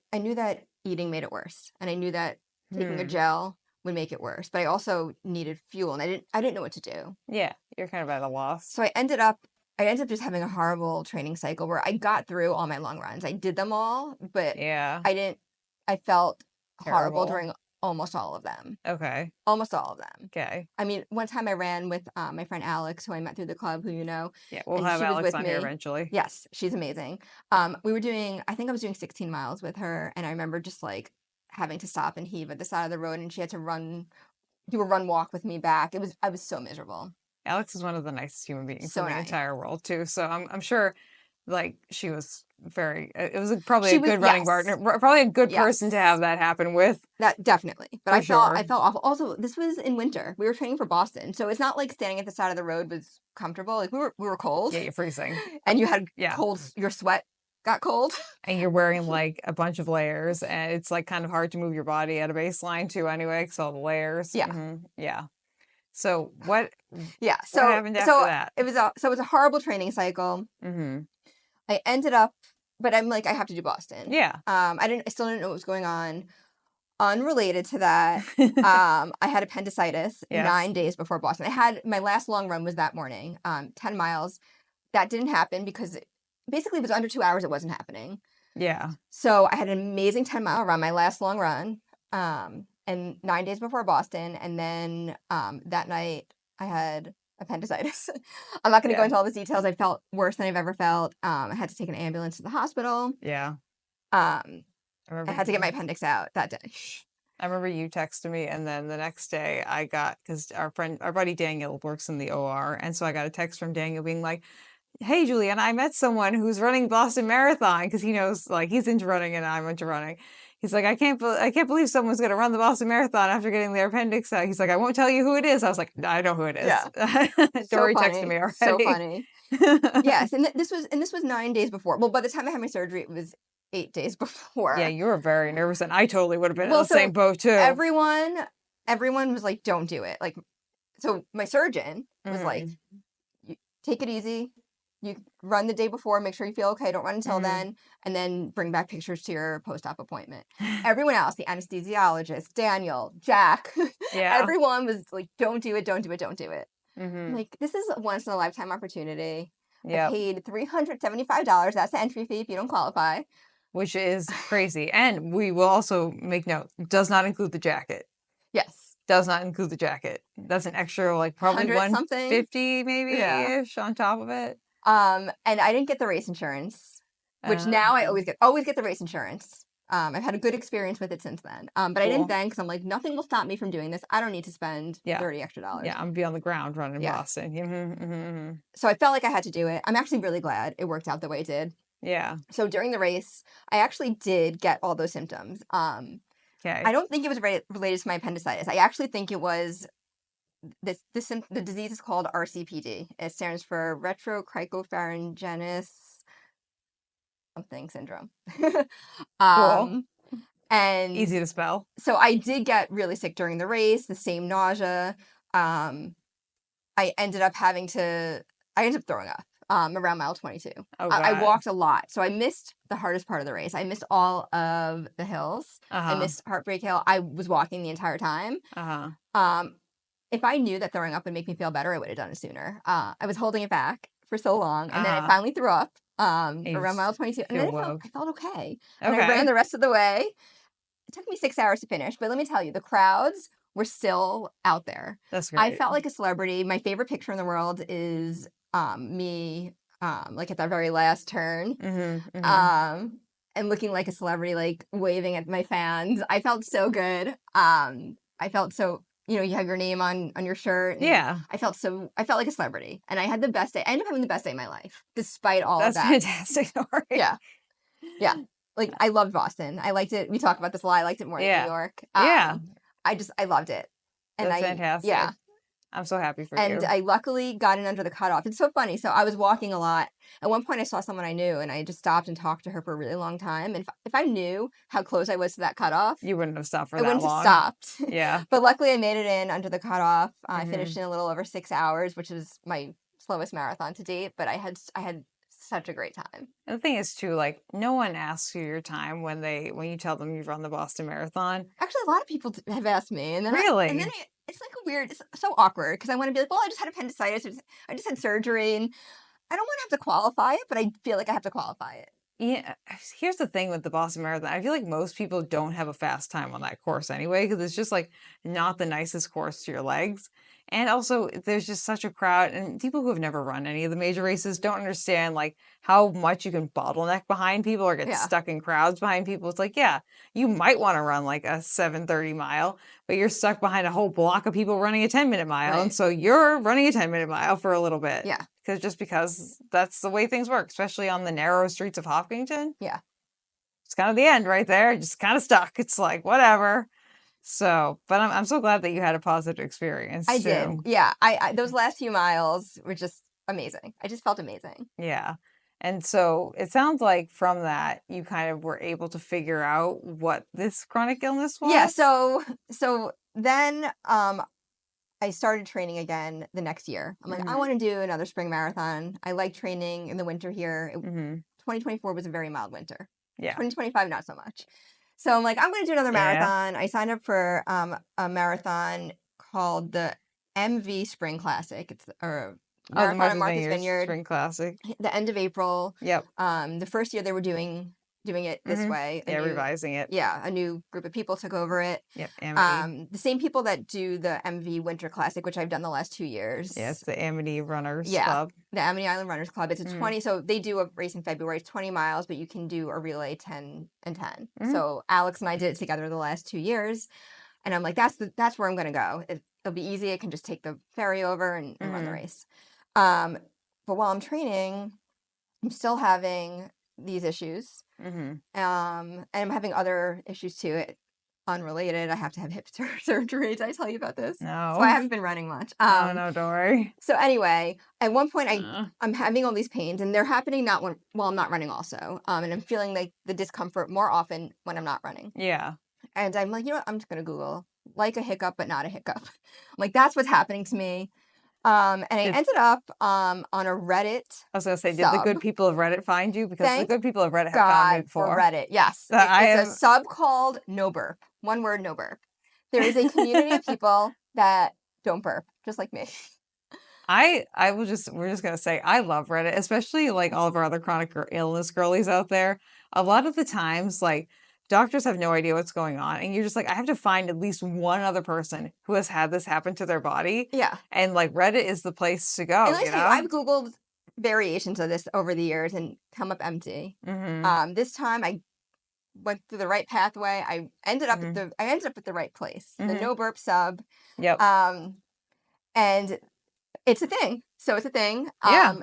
eating made it worse, and I knew that taking a gel would make it worse. But I also needed fuel, and I didn't know what to do. Yeah, you're kind of at a loss. So I ended up just having a horrible training cycle where I got through all my long runs. I did them all, but Yeah. I felt horrible Terrible. during almost all of them. Okay. Almost all of them. Okay. I mean, one time I ran with my friend Alex, who I met through the club, who you know. Yeah, we'll and have she was Alex with on me. here eventually. Yes, she's amazing. We were doing, I think I was doing 16 miles with her, and I remember just like having to stop and heave at the side of the road, and she had to do a run walk with me back. I was so miserable. Alex is one of the nicest human beings So in the nice. entire world too. So I'm sure, like, she was very. It was probably a good running partner, probably a good person to have that happen with. That definitely. But I felt awful. Also, this was in winter. We were training for Boston, so it's not like standing at the side of the road was comfortable. Like we were cold. Yeah, you're freezing, and you had cold. Your sweat got cold, and you're wearing like a bunch of layers, and it's like kind of hard to move your body at a baseline too. Anyway, because all the layers. Yeah. Yeah. So what? Yeah. So what happened after that? It was a horrible training cycle. I ended up, but I'm like, I have to do Boston. Yeah. I still didn't know what was going on. Unrelated to that, I had appendicitis 9 days before Boston. My last long run was that morning, 10 miles. That didn't happen because basically it was under 2 hours. It wasn't happening. Yeah. So I had an amazing 10-mile run, my last long run. And 9 days before Boston, and then that night I had appendicitis. I'm not going to go into all the details. I felt worse than I've ever felt. I had to take an ambulance to the hospital. Yeah. I had to get my appendix out that day. I remember you texted me, and then the next day I got, because our buddy Daniel works in the OR, and so I got a text from Daniel being like, hey, Juliana, I met someone who's running Boston Marathon, because he knows, like, he's into running and I'm into running. He's like, I can't believe someone's going to run the Boston Marathon after getting their appendix out. He's like, I won't tell you who it is. I was like, I know who it is. Yeah. Dori texted me already. So funny. Yes, and this was 9 days before. Well, by the time I had my surgery, it was 8 days before. Yeah, you were very nervous, and I totally would have been in the same boat too. Everyone was like, don't do it. Like, so my surgeon was like, take it easy. You run the day before, make sure you feel okay. Don't run until then, and then bring back pictures to your post-op appointment. Everyone else, the anesthesiologist, Daniel, Jack, everyone was like, don't do it, don't do it, don't do it. Like, this is a once-in-a-lifetime opportunity. I paid $375. That's the entry fee if you don't qualify. Which is crazy. And we will also make note, does not include the jacket. Yes. Does not include the jacket. That's an extra, like, probably $150 maybe-ish on top of it. And I didn't get the race insurance, which now I always get the race insurance. I've had a good experience with it since then. But I didn't then, because I'm like, nothing will stop me from doing this. I don't need to spend $30 extra. Yeah, I'm gonna be on the ground running in Boston. So I felt like I had to do it. I'm actually really glad it worked out the way it did. Yeah. So during the race, I actually did get all those symptoms. I don't think it was related to my appendicitis. I actually think it was the disease is called R-CPD. It stands for cricopharyngeus something syndrome. Cool. And easy to spell. So I did get really sick during the race, the same nausea. I ended up throwing up around mile 22. Oh, I walked a lot. So I missed the hardest part of the race. I missed all of the hills. I missed Heartbreak Hill. I was walking the entire time. If I knew that throwing up would make me feel better, I would have done it sooner. I was holding it back for so long, and then I finally threw up around mile 22, and then I felt okay. And I ran the rest of the way. It took me 6 hours to finish, but let me tell you, the crowds were still out there. That's great. I felt like a celebrity. My favorite picture in the world is me like at that very last turn, and looking like a celebrity, like waving at my fans. I felt so good. I felt so, you have your name on your shirt. Yeah. I felt like a celebrity, and I had the best day. I ended up having the best day of my life, despite all of that. That's fantastic. Yeah. like, I loved Boston. I liked it. We talk about this a lot. I liked it more than New York. Yeah. I loved it. And That's fantastic. Yeah. I'm so happy for you. And I luckily got in under the cutoff. It's so funny. So I was walking a lot. At one point, I saw someone I knew, and I just stopped and talked to her for a really long time. And if I knew how close I was to that cutoff, you wouldn't have stopped for I that wouldn't long. have stopped. Yeah. But luckily, I made it in under the cutoff. I finished in a little over 6 hours, which is my slowest marathon to date. But I had such a great time. And the thing is, too, like, no one asks you your time when you tell them you've run the Boston Marathon. Actually, a lot of people have asked me, and then really, it's like it's so awkward because I want to be like, well, I just had appendicitis, I just had surgery, and I don't want to have to qualify it, but I feel like I have to qualify it. Yeah, here's the thing with the Boston Marathon. I feel like most people don't have a fast time on that course anyway, because it's just like not the nicest course to your legs. And also, there's just such a crowd, and people who have never run any of the major races don't understand like how much you can bottleneck behind people or get stuck in crowds behind people. It's like, yeah, you might want to run like a 7:30 mile, but you're stuck behind a whole block of people running a 10-minute mile, Right. and so you're running a 10-minute mile for a little bit. Yeah. Because that's the way things work, especially on the narrow streets of Hopkinton. Yeah. It's kind of the end right there. Just kind of stuck. It's like, whatever. So, but I'm so glad that you had a positive experience. I did. Yeah. I those last few miles were just amazing. I just felt amazing. Yeah. And so it sounds like from that, you kind of were able to figure out what this chronic illness was. Yeah. So then, I started training again the next year. I'm like, I want to do another spring marathon. I like training in the winter here. 2024 was a very mild winter. Yeah. 2025, not so much. So I'm like, I'm going to do another marathon. I signed up for a marathon called the MV Spring Classic. It's marathon at Martha's Vineyard. Spring Classic. The end of April. Yep. The first year they were doing it this way. Revising it. Yeah, a new group of people took over it. Yep, Amity. The same people that do the MV Winter Classic, which I've done the last 2 years. Yeah, it's the Amity Runners Club. The Amity Island Runners Club. It's a 20, so they do a race in February. It's 20 miles, but you can do a relay 10 and 10. So Alex and I did it together the last 2 years. And I'm like, that's where I'm going to go. It'll be easy. I can just take the ferry over and run the race. But while I'm training, I'm still having these issues. And I'm having other issues too, unrelated. I have to have hip surgery. Did I tell you about this? No. So I haven't been running much. Oh, no, Dori. So anyway, at one point I'm having all these pains, and they're happening while I'm not running also. And I'm feeling like the discomfort more often when I'm not running. Yeah. And I'm like, you know what? I'm just going to Google like a hiccup, but not a hiccup. I'm like, that's what's happening to me. And I ended up on a Reddit. I was going to say, did the good people of Reddit find you? Because the good people of Reddit have found me before. For Reddit, yes. It's a sub called No Burp. One word, No Burp. There is a community of people that don't burp, just like me. we're just going to say, I love Reddit, especially like all of our other chronic illness girlies out there. A lot of the times, like, doctors have no idea what's going on. And you're just like, I have to find at least one other person who has had this happen to their body. Yeah. And like Reddit is the place to go. And I've Googled variations of this over the years and come up empty. This time I went through the right pathway. I ended up at the right place. The No Burp sub. Yep. And it's a thing. So it's a thing. Yeah.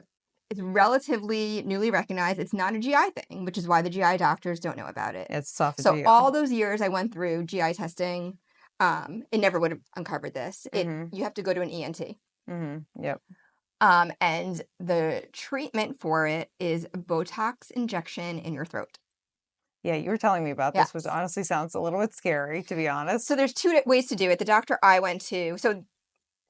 It's relatively newly recognized. It's not a GI thing, which is why the GI doctors don't know about it. It's esophageal. So all those years I went through GI testing, it never would have uncovered this. You have to go to an ENT. Yep. And the treatment for it is a Botox injection in your throat. Yeah, you were telling me about this, which honestly sounds a little bit scary, to be honest. So there's 2 ways to do it. The doctor I went to, so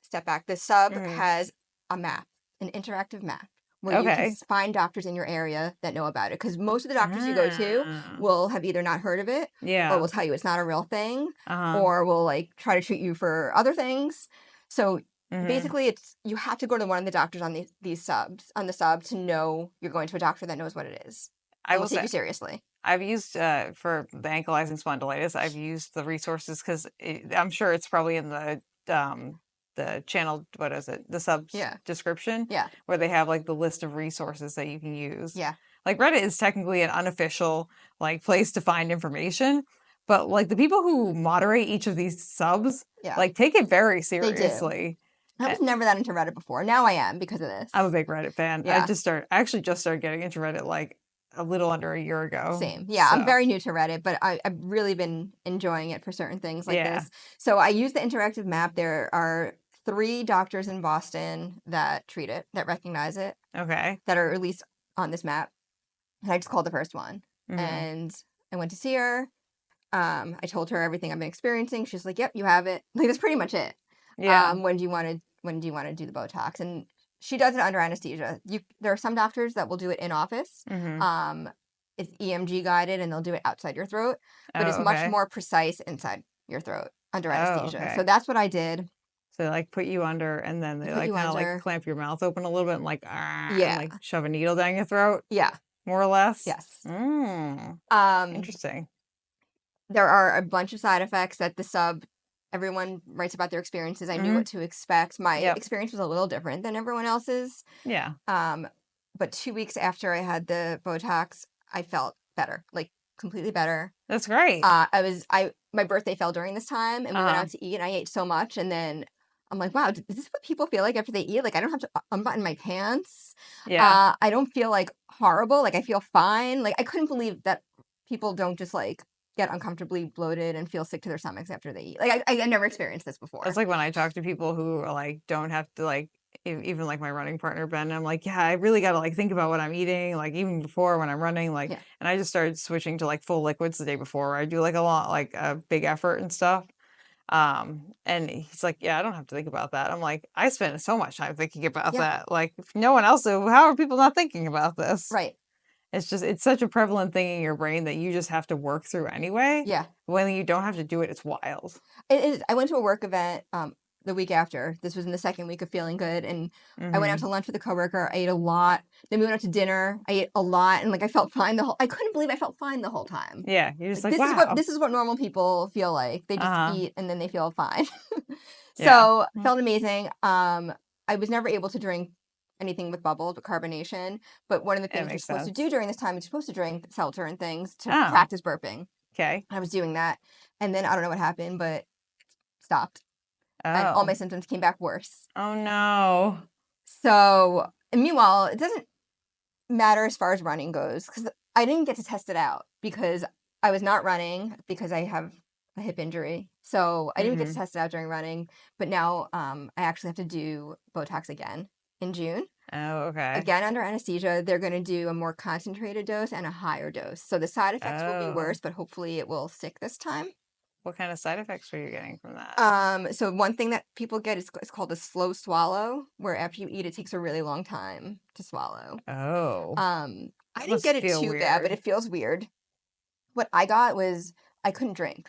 step back, the sub has a map, an interactive map, where you can find doctors in your area that know about it. Because most of the doctors you go to will have either not heard of it, or will tell you it's not a real thing, or will like try to treat you for other things. So basically, you have to go to one of the doctors on these subs, on the sub, to know you're going to a doctor that knows what it is. I will take you seriously. I've used, for the ankylosing spondylitis, I've used the resources because I'm sure it's probably in the channel, what is it? The sub description. Yeah. Where they have like the list of resources that you can use. Yeah. Like Reddit is technically an unofficial like place to find information. But like the people who moderate each of these subs, like take it very seriously. I was never that into Reddit before. Now I am because of this. I'm a big Reddit fan. Yeah. I actually just started getting into Reddit like a little under a year ago. Same. Yeah, So. I'm very new to Reddit, but I've really been enjoying it for certain things like Yeah. this. So I use the interactive map. There are 3 doctors in Boston that treat it, that recognize it, Okay. that are at least on this map. And I just called the first one. And I went to see her. I told her everything I've been experiencing. She's like, "Yep, you have it." Like, that's pretty much it. Yeah. When do you want to do the Botox? And she does it under anesthesia. There are some doctors that will do it in office. It's EMG guided, and they'll do it outside your throat, but it's much more precise inside your throat under anesthesia. Okay. So that's what I did. So they like put you under, and then they like kind of like clamp your mouth open a little bit and like and like shove a needle down your throat. Yeah. More or less. Yes. Interesting. There are a bunch of side effects that everyone writes about their experiences. I knew what to expect. My experience was a little different than everyone else's. Yeah. But 2 weeks after I had the Botox, I felt better, like completely better. That's great. My birthday fell during this time, and we went out to eat, and I ate so much, and then I'm like, wow, is this what people feel like after they eat? Like, I don't have to unbutton my pants. Yeah. I don't feel like horrible. Like, I feel fine. Like, I couldn't believe that people don't just like get uncomfortably bloated and feel sick to their stomachs after they eat. Like, I never experienced this before. It's like when I talk to people who are like don't have to like, even like my running partner Ben, I'm like, yeah, I really got to like think about what I'm eating, like even before when I'm running, like, and I just started switching to like full liquids the day before. Where I do like a lot, like a big effort and stuff. And he's like, yeah, I don't have to think about that. I'm like, I spend so much time thinking about that. Like, if no one else, how are people not thinking about this? Right. It's such a prevalent thing in your brain that you just have to work through anyway. Yeah. When you don't have to do it, it's wild. It is. I went to a work event the week after. This was in the second week of feeling good, and I went out to lunch with a coworker. I ate a lot. Then we went out to dinner. I ate a lot, and like I felt fine I couldn't believe I felt fine the whole time. Yeah, you're just like wow. This is what normal people feel like. They just eat and then they feel fine. So felt amazing. I was never able to drink anything with bubbles, but carbonation. But one of the things you're supposed to do during this time is you're supposed to drink seltzer and things to practice burping. Okay. I was doing that, and then I don't know what happened, but it stopped. And all my symptoms came back worse. Oh, no. So, and meanwhile, it doesn't matter as far as running goes, because I didn't get to test it out because I was not running because I have a hip injury. So I didn't get to test it out during running. But now I actually have to do Botox again in June. Oh, okay. Again, under anesthesia, they're going to do a more concentrated dose and a higher dose. So the side effects will be worse, but hopefully it will stick this time. What kind of side effects were you getting from that? So one thing that people get is it's called a slow swallow, where after you eat, it takes a really long time to swallow. Oh. I didn't get it too bad, but it feels weird. What I got was I couldn't drink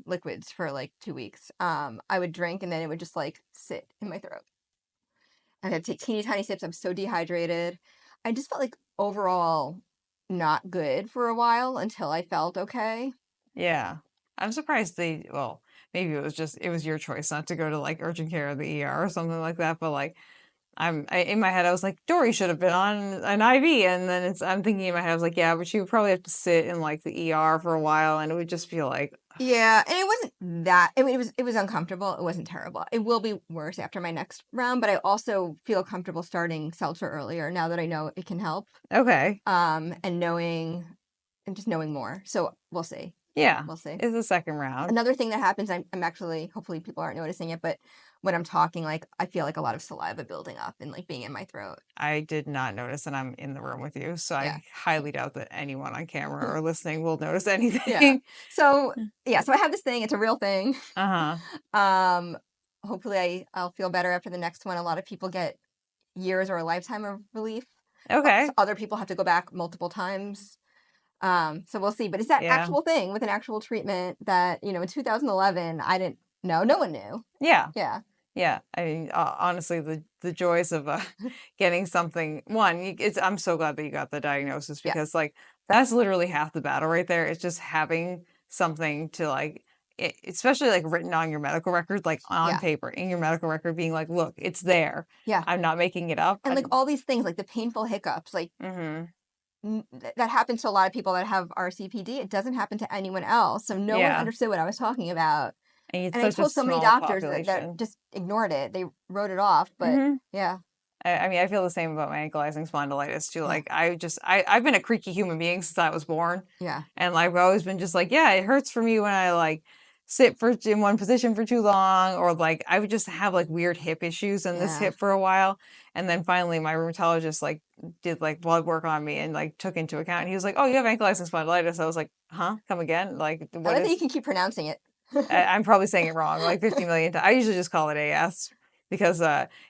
liquids for like 2 weeks. I would drink and then it would just like sit in my throat. I had to take teeny tiny sips. I'm so dehydrated. I just felt like overall not good for a while until I felt okay. Yeah. I'm surprised maybe it was your choice not to go to like urgent care or the ER or something like that. But like, in my head, I was like, Dori should have been on an IV. And then I'm thinking in my head, I was like, yeah, but she would probably have to sit in like the ER for a while. And it would just feel like. Yeah. And it wasn't that, I mean, it was uncomfortable. It wasn't terrible. It will be worse after my next round, but I also feel comfortable starting seltzer earlier now that I know it can help. Okay. And just knowing more. So we'll see. Yeah, we'll see. It's the second round. Another thing that happens, I'm actually, hopefully people aren't noticing it, but when I'm talking, like I feel like a lot of saliva building up and like being in my throat. I did not notice, and I'm in the room with you, so I highly doubt that anyone on camera or listening will notice anything. Yeah. So I have this thing. It's a real thing. Hopefully I'll feel better after the next one. A lot of people get years or a lifetime of relief. Okay. So other people have to go back multiple times. So we'll see. But it's that actual thing with an actual treatment that, in 2011, I didn't know. No one knew. Yeah. Yeah. Yeah. I mean, honestly, the joys of getting something, I'm so glad that you got the diagnosis because like, that's literally half the battle right there. It's just having something to like, especially like written on your medical record, like on paper in your medical record being like, look, it's there. Yeah. I'm not making it up. And like all these things, like the painful hiccups, like, that happens to a lot of people that have R-CPD. It doesn't happen to anyone else. So no one understood what I was talking about. And I told so many doctors that just ignored it. They wrote it off. But yeah. I mean, I feel the same about my ankylosing spondylitis too. Like, I've been a creaky human being since I was born. Yeah. And like, I've always been just like, yeah, it hurts for me when I like sit in one position for too long, or like I would just have like weird hip issues in this hip for a while. And then finally my rheumatologist like did like blood work on me and like took into account. And he was like, oh, you have ankylosing spondylitis. I was like, huh? Come again? Like, I what like that is? you can keep pronouncing it. I'm probably saying it wrong like 50 million times. I usually just call it AS because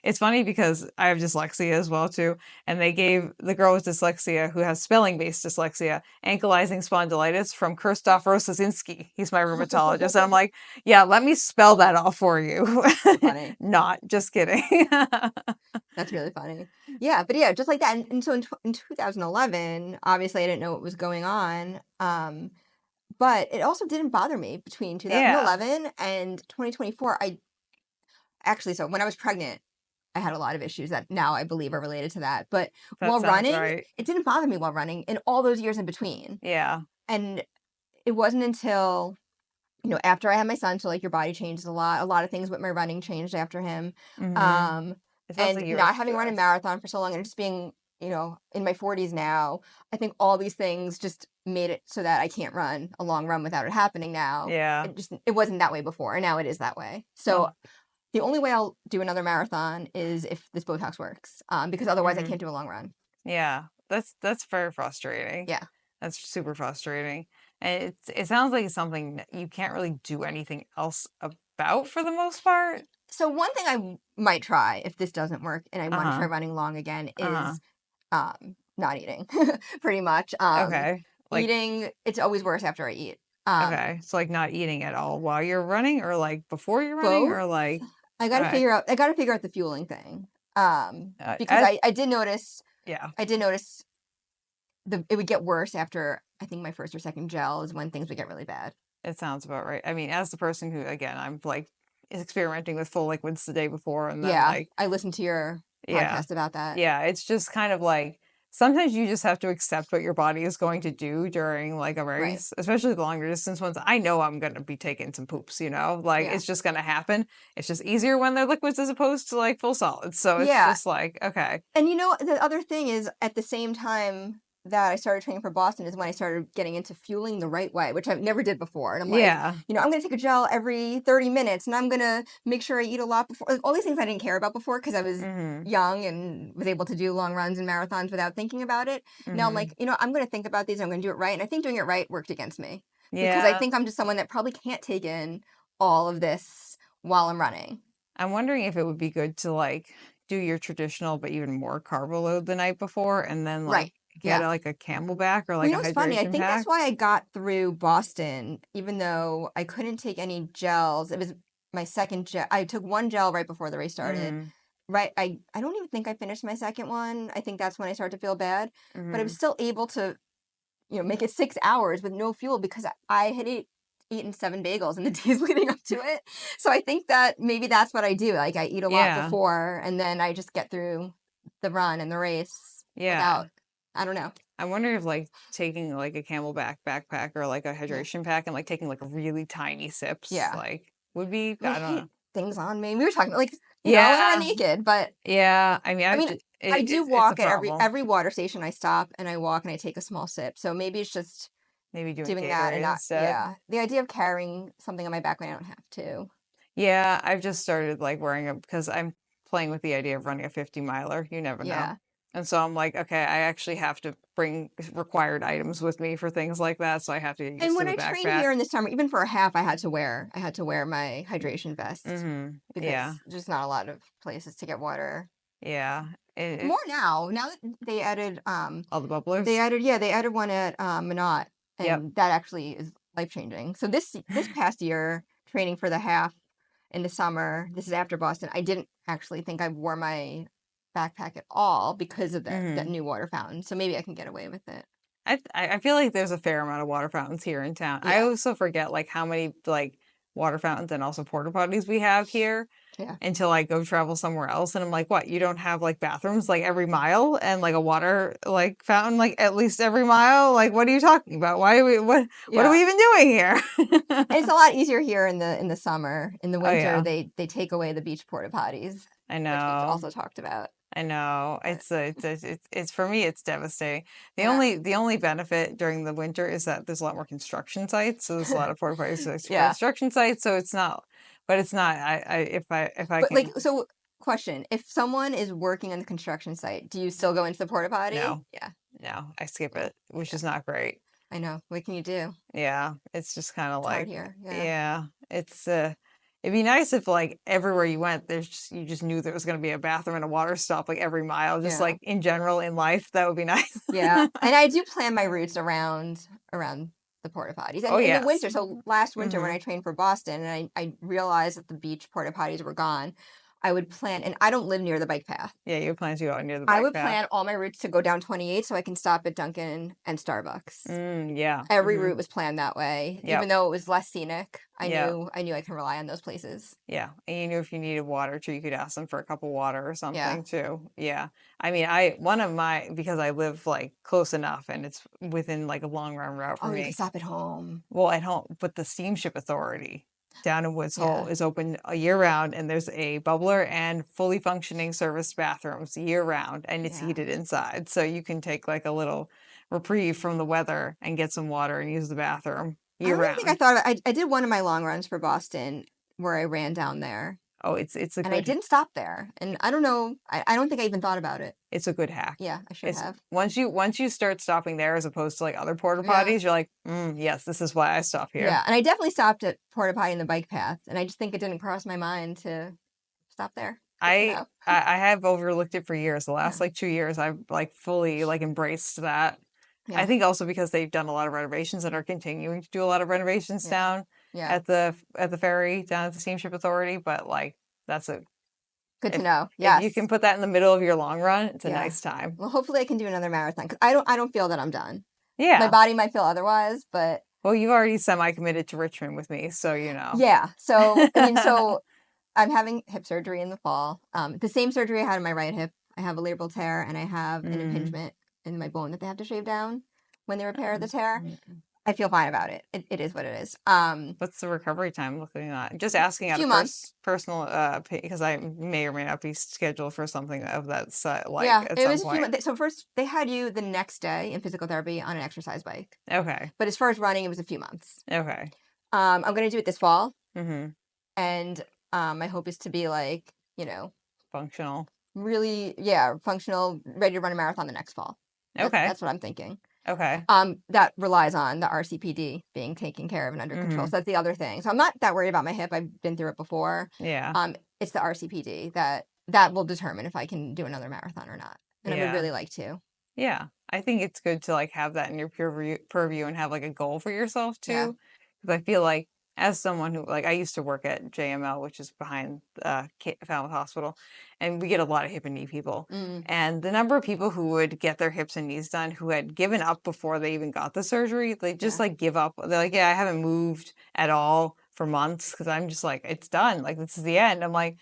it's funny because I have dyslexia as well too. And they gave the girl with dyslexia who has spelling-based dyslexia ankylosing spondylitis from Krzysztof Rosazinski. He's my rheumatologist. And I'm like, yeah, let me spell that all for you. Funny. Not just kidding. That's really funny. Yeah, but yeah, just like that. And so in 2011, obviously I didn't know what was going on. But it also didn't bother me between Yeah, 2011 and 2024. So when I was pregnant, I had a lot of issues that now I believe are related to that. But that while sounds running, right. it didn't bother me while running in all those years in between. Yeah. And it wasn't until, after I had my son, so like your body changes a lot. A lot of things with my running changed after him. Mm-hmm. Um, It sounds and like you were not having run a stressed. marathon for so long and just being, in my 40s now, I think all these things just made it so that I can't run a long run without it happening now. Yeah. It wasn't that way before, and now it is that way. So Oh. the only way I'll do another marathon is if this Botox works, because otherwise I Mm-hmm. can't do a long run. Yeah, that's very frustrating. Yeah. That's super frustrating. And it sounds like it's something that you can't really do anything else about for the most part. So one thing I might try if this doesn't work and I want to try Uh-huh. running long again Uh-huh. is not eating, pretty much. Okay. Like, Eating, it's always worse after I eat. okay. So like not eating at all while you're running or like before you're running Both. or like I got to okay. figure out the fueling thing. Because As I did notice yeah, it would get worse after I think my first or second gel is when things would get really bad. it sounds about right. I mean, as the person who again, I'm like experimenting with full liquids the day before and then Yeah, like I listened to your yeah. podcast about that. Yeah, it's just kind of like sometimes you just have to accept what your body is going to do during like a Right. race, especially the longer distance ones. I know I'm going to be taking some poops, like Yeah. it's just going to happen. It's just easier when they're liquids as opposed to like full solids. So it's Yeah. just like, okay. And the other thing is at the same time that I started training for Boston is when I started getting into fueling the right way, which I never did before. And I'm like, Yeah. I'm going to take a gel every 30 minutes and I'm going to make sure I eat a lot before. Like, all these things I didn't care about before because I was Mhm. young and was able to do long runs and marathons without thinking about it. Now I'm like, Mhm. I'm going to think about these. I'm going to do it right. And I think doing it right worked against me because I Yeah. think I'm just someone that probably can't take in all of this while I'm running. I'm wondering if it would be good to like do your traditional but even more carbo load the night before and then like Right. get Yeah. like a Camelback or Well, like a what's funny? I hydration think that's pack. why I got through Boston, even though I couldn't take any gels. It was my second gel. I took one gel right before the race started. Mhm. Right. I don't even think I finished my second one. I think that's when I started to feel bad. But I was Mhm. still able to, make it 6 hours with no fuel because I had eaten 7 bagels in the days leading up to it. So I think that maybe that's what I do. Like I eat a lot Yeah. before and then I just get through the run and the race Yeah. without, I don't know. I wonder if like taking like a Camelback backpack or like a Yeah. hydration pack and like taking like really tiny sips Yeah. like would be I I don't know. hate things on me. We were talking like, I want to run Yeah. naked, but Yeah. I mean, I mean, I do it's a walk at problem. every water station I stop and I walk and I take a small sip. So maybe it's just Maybe doing doing that and Gatorade not, instead. yeah. The idea of carrying something on my back when I don't have to. Yeah, I've just started like wearing it because I'm playing with the idea of running a 50 miler. You never know. Yeah. And so I'm like, okay, I actually have to bring required items with me for things like that. So I have to get And used to when the I train backpack. here in the summer, even for a half, I had to wear my hydration vest Mm-hmm. Yeah. because there's not a lot of places to get water. Yeah. More now that they added, All the bubblers. they added one at Minot, Yep. and that actually is life changing. So this past year, training for the half in the summer, this is after Boston. I didn't actually think I wore my backpack at all because of that Mm-hmm. new water fountain. So maybe I can get away with it. I feel like there's a fair amount of water fountains here in town. I Yeah, also forget like how many like water fountains and also porta potties we have here yeah. until I go travel somewhere else and I'm like, what, you don't have like bathrooms like every mile and like a water like fountain like at least every mile? Like what are you talking about? Why are we what are Yeah. we even doing here? And it's a lot easier here in the summer. In the Oh winter, yeah. they take away the beach porta potties. I which we've know. also talked about. I know. But It's for me, it's devastating. yeah. The only benefit during the winter is that there's a lot more construction sites. So there's a lot of porta potties at Yeah. construction sites. So it's not, but it's not. If I But can, so question, if someone is working on the construction site, do you still go into the porta potty? no, Yeah. no, I skip Yeah. it, which Yeah. is not great. I know. What can you do? Yeah, it's just kind of It's hard like, here. Yeah. yeah, it's it'd be nice if like everywhere you went, you just knew there was going to be a bathroom and a water stop like every mile, just Yeah. like in general in life, that would be nice. Yeah. And I do plan my routes around the porta potties. Oh And in the yes. winter, so last winter when Hmm. I trained for Boston and I realized that the beach porta potties were gone, I would plan, and I don't live near the bike path. Yeah, you plan to go out near the I bike would path. plan all my routes to go down 28 so I can stop at Dunkin' and Starbucks. Yeah. Every Hmm. route was planned that way. Yep. Even though it was less scenic, I Yeah. knew I can rely on those places. Yeah. And you knew if you needed water too, you could ask them for a cup of water or Yeah. something too. Yeah. I mean, because I live like close enough and it's within like a long run route for Oh, you can me. stop at home. Well, at home, but the Steamship Authority down in Woods Hole Yeah. is open a year round, and there's a bubbler and fully functioning serviced bathrooms year round, and it's Yeah. heated inside. So you can take like a little reprieve from the weather and get some water and use the bathroom I year don't even think I round. thought of it. I did one of my long runs for Boston where I ran down there. Oh, it's a And I good didn't stop there. And I don't know. I don't think I even thought about it. it's a good hack. Yeah, I should It's have. once you start stopping there as opposed to like other porta Yeah. potties, you're like, yes, this is why I stop here. Yeah. And I definitely stopped at porta potty in the bike path. And I just think it didn't cross my mind to stop there. Good to know. I have overlooked it for years. The last Yeah. like 2 years, I've like fully like embraced that. I Yeah. think also because they've done a lot of renovations and are continuing to do a lot of renovations Yeah. down Yeah. at the ferry down at the Steamship Authority. But like that's a Good to if know. if you Yes. can put that in the middle of your long run, it's a Yeah. nice time. Well, hopefully I can do another marathon because I don't feel that I'm done. My Yeah. body might feel otherwise, but Well, you've already semi-committed to Richmond with me, so you know. yeah. So I mean, so I'm having hip surgery in the fall. The same surgery I had in my right hip. I have a labral tear and I have an impingement in my bone that they have to shave down when they repair the tear. I feel fine about it. It is what it is. What's the recovery time looking at? Just asking out few of months. personal because I may or may not be scheduled for something of that like Yeah, at it some was a few point. months. So first they had you the next day in physical therapy on an exercise bike. Okay. But as far as running, it was a few months. Okay. I'm going to do it this fall. Mm-hmm. And my hope is to be like, Functional. really, functional, ready to run a marathon the next fall. Okay. That's what I'm thinking. Okay. That relies on the R-CPD being taken care of and under control. So that's the other thing. So I'm not that worried about my hip. I've been through it before. Yeah. It's the R-CPD that will determine if I can do another marathon or not. And I would really like to. Yeah. I think it's good to like have that in your purview and have like a goal for yourself Yeah. too. Because I feel like as someone who like I used to work at JML, which is behind Falmouth Hospital, and we get a lot of hip and knee people. And the number of people who would get their hips and knees done who had given up before they even got the surgery, they just like give up. They're like, yeah, I haven't moved at all for months because I'm just like, it's done. Like this is the end. I'm like,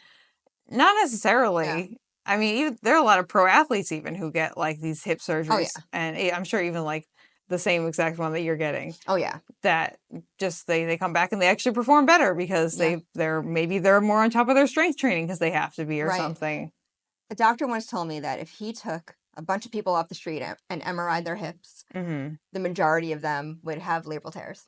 not necessarily. Yeah. I mean, there are a lot of pro athletes even who get like these hip surgeries, Oh, yeah. and I'm sure even like the same exact one that you're getting. Oh yeah. That just they come back and they actually perform better because they're more on top of their strength training because they have to be or something. A doctor once told me that if he took a bunch of people off the street and MRI'd their hips, the majority of them would have labral tears.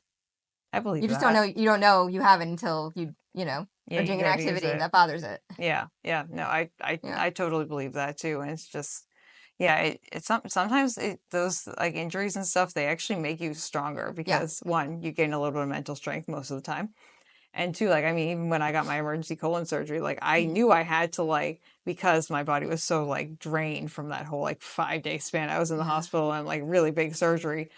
I believe you just that. don't know. You don't know you have it until you are doing an gotta use activity it. that bothers it. Yeah. No, I totally believe that too, and it's just sometimes those like injuries and stuff, they actually make you stronger because one, you gain a little bit of mental strength most of the time. And two, like, I mean, even when I got my emergency colon surgery, like I knew I had to like, because my body was so like drained from that whole like 5-day span I was in the hospital and like really big surgery,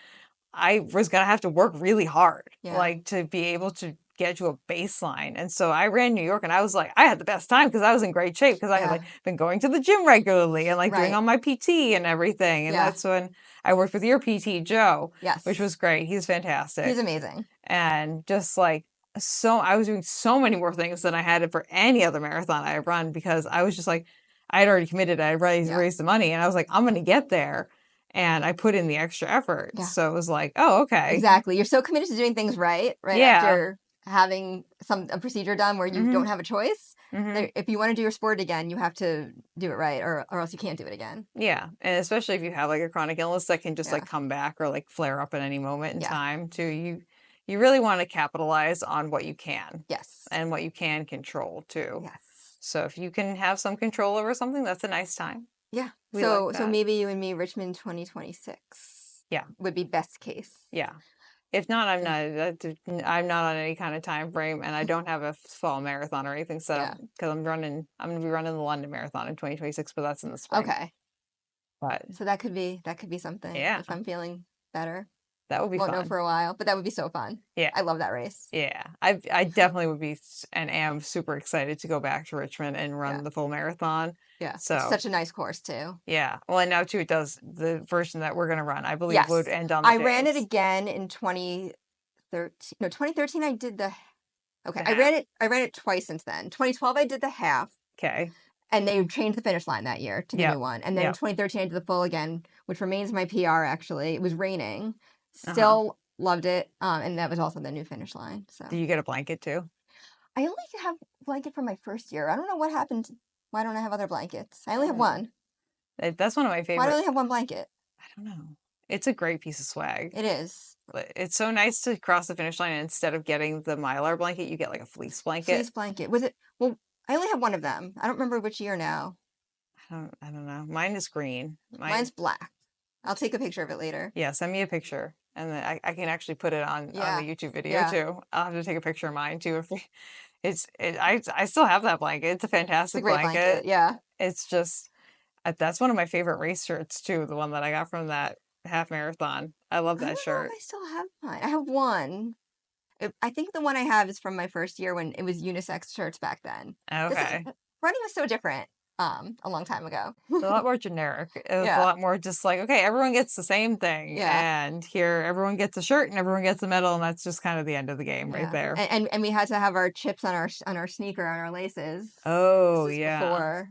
I was going to have to work really hard, like to be able to get to a baseline. And so I ran New York and I was like, I had the best time because I was in great shape because I had like been going to the gym regularly and like doing all my PT and everything. And that's when I worked with your PT, Joe, which was great. He's fantastic. He's amazing. And just like, I was doing so many more things than I had for any other marathon I had run because I was just like, I had already committed. I had raised the money and I was like, I'm going to get there. And I put in the extra effort. So it was like, oh, okay. Exactly. You're so committed to doing things right after having a procedure done where you don't have a choice. If you want to do your sport again, you have to do it right, or else you can't do it again. Yeah, and especially if you have like a chronic illness that can just like come back or like flare up at any moment in time too. You really want to capitalize on what you can. Yes. And what you can control too. Yes. So if you can have some control over something, that's a nice time. Yeah. We like So that. maybe you and me, Richmond 2026. Yeah. Would be best case. Yeah. If not, I'm not on any kind of time frame, and I don't have a fall marathon or anything set up because I'm going to be running the London Marathon in 2026, but that's in the spring. Okay. But so that could be something. Yeah. If I'm feeling better. That would be fun. Won't know for a while, but that would be so fun. Yeah. I love that race. Yeah. I definitely would be and am super excited to go back to Richmond and run the full marathon. Yeah. So it's such a nice course too. Yeah. Well, and now too, it does the version that we're going to run, I believe, would end on the I ran it again in 2013. No, 2013 I did the I ran it twice since then. 2012 I did the half. Okay. And they changed the finish line that year to the new one. And then in 2013 I did the full again, which remains my PR actually. It was raining. Still loved it. And that was also the new finish line. So do you get a blanket too? I only have a blanket from my first year. I don't know what happened. Why don't I have other blankets? I only have one. That's one of my favorites. Why do I only have one blanket? I don't know. It's a great piece of swag. It is. It's so nice to cross the finish line, and instead of getting the Mylar blanket, you get like a fleece blanket. Fleece blanket. Was it? Well, I only have one of them. I don't remember which year now. I don't know. Mine is green. Mine's black. I'll take a picture of it later. Yeah, send me a picture, and then I can actually put it on the YouTube video too. I'll have to take a picture of mine too. I still have that blanket. It's a fantastic great blanket. Yeah. It's just that's one of my favorite race shirts too. The one that I got from that half marathon. I love that shirt. I still have mine. I have one. I think the one I have is from my first year when it was unisex shirts back then. Okay. Running was so different. A long time ago. It's a lot more generic. It was a lot more just like, okay, everyone gets the same thing. Yeah. And here everyone gets a shirt and everyone gets a medal, and that's just kind of the end of the game right there. And we had to have our chips on our sneaker, on our laces. Oh, yeah.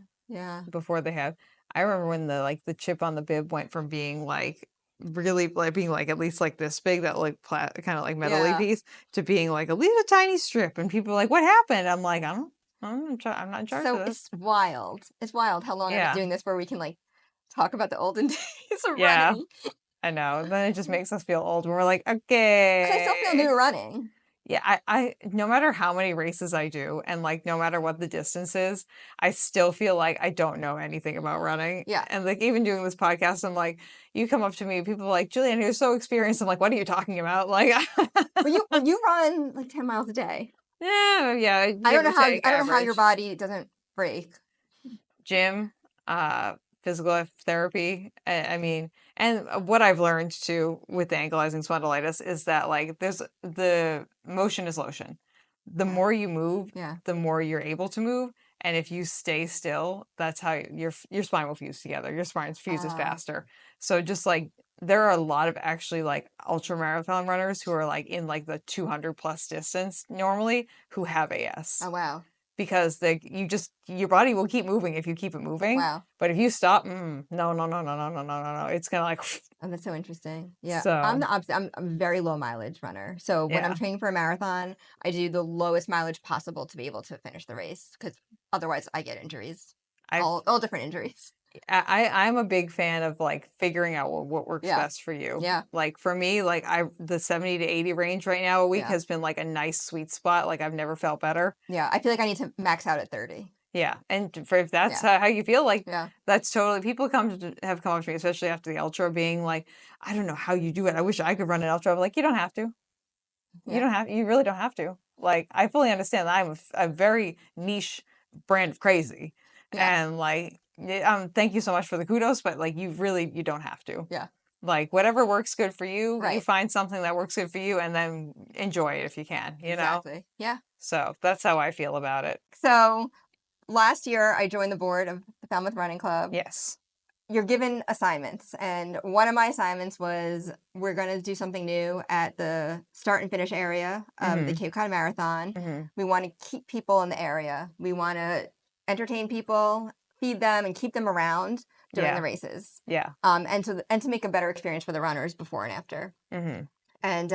Before they had. I remember when the chip on the bib went from being like really like being like at least like this big, that like kind of like metally piece, to being like a little tiny strip, and people were like, what happened? I'm like, I'm not in charge of this. It's wild. It's wild how long I've been doing this where we can like talk about the olden days of running. I know. And then it just makes us feel old when we're like, okay. 'Cause I still feel new running. Yeah, I no matter how many races I do, and like no matter what the distance is, I still feel like I don't know anything about running. Yeah. And like even doing this podcast, I'm like, you come up to me, people are like, Julian, you're so experienced. I'm like, what are you talking about? Like But you run like 10 miles a day. Yeah. I don't know how your body doesn't break. Gym, physical therapy. I mean, and what I've learned too with the ankylosing spondylitis is that like the motion is lotion. The more you move, the more you're able to move. And if you stay still, that's how your spine will fuse together. Your spine fuses faster. So just like there are a lot of actually like ultra marathon runners who are like in like the 200 plus distance normally who have AS. Oh, wow. Because your body will keep moving if you keep it moving. Wow. But if you stop, no. It's kind of like. Oh, that's so interesting. Yeah. So, I'm the opposite. I'm a very low mileage runner. So when I'm training for a marathon, I do the lowest mileage possible to be able to finish the race, because otherwise I get injuries. All different injuries. I'm a big fan of like figuring out what works best for you. Yeah. Like for me, like the 70 to 80 range right now a week has been like a nice sweet spot. Like I've never felt better. Yeah. I feel like I need to max out at 30. Yeah. And if that's how you feel, like that's totally, people have come up to me, especially after the ultra, being like, I don't know how you do it. I wish I could run an ultra. I'm like, you don't have to. You really don't have to. Like, I fully understand that I'm a very niche brand of crazy. Yeah. And like, thank you so much for the kudos, but like you don't have to. Yeah. Like whatever works good for you, you find something that works good for you and then enjoy it if you can, you know? Exactly. Yeah. So that's how I feel about it. So last year I joined the board of the Falmouth Running Club. Yes. You're given assignments, and one of my assignments was we're going to do something new at the start and finish area of the Cape Cod Marathon. Mm-hmm. We want to keep people in the area. We want to entertain people, feed them, and keep them around during the races. Yeah. And to make a better experience for the runners before and after. Mm-hmm. And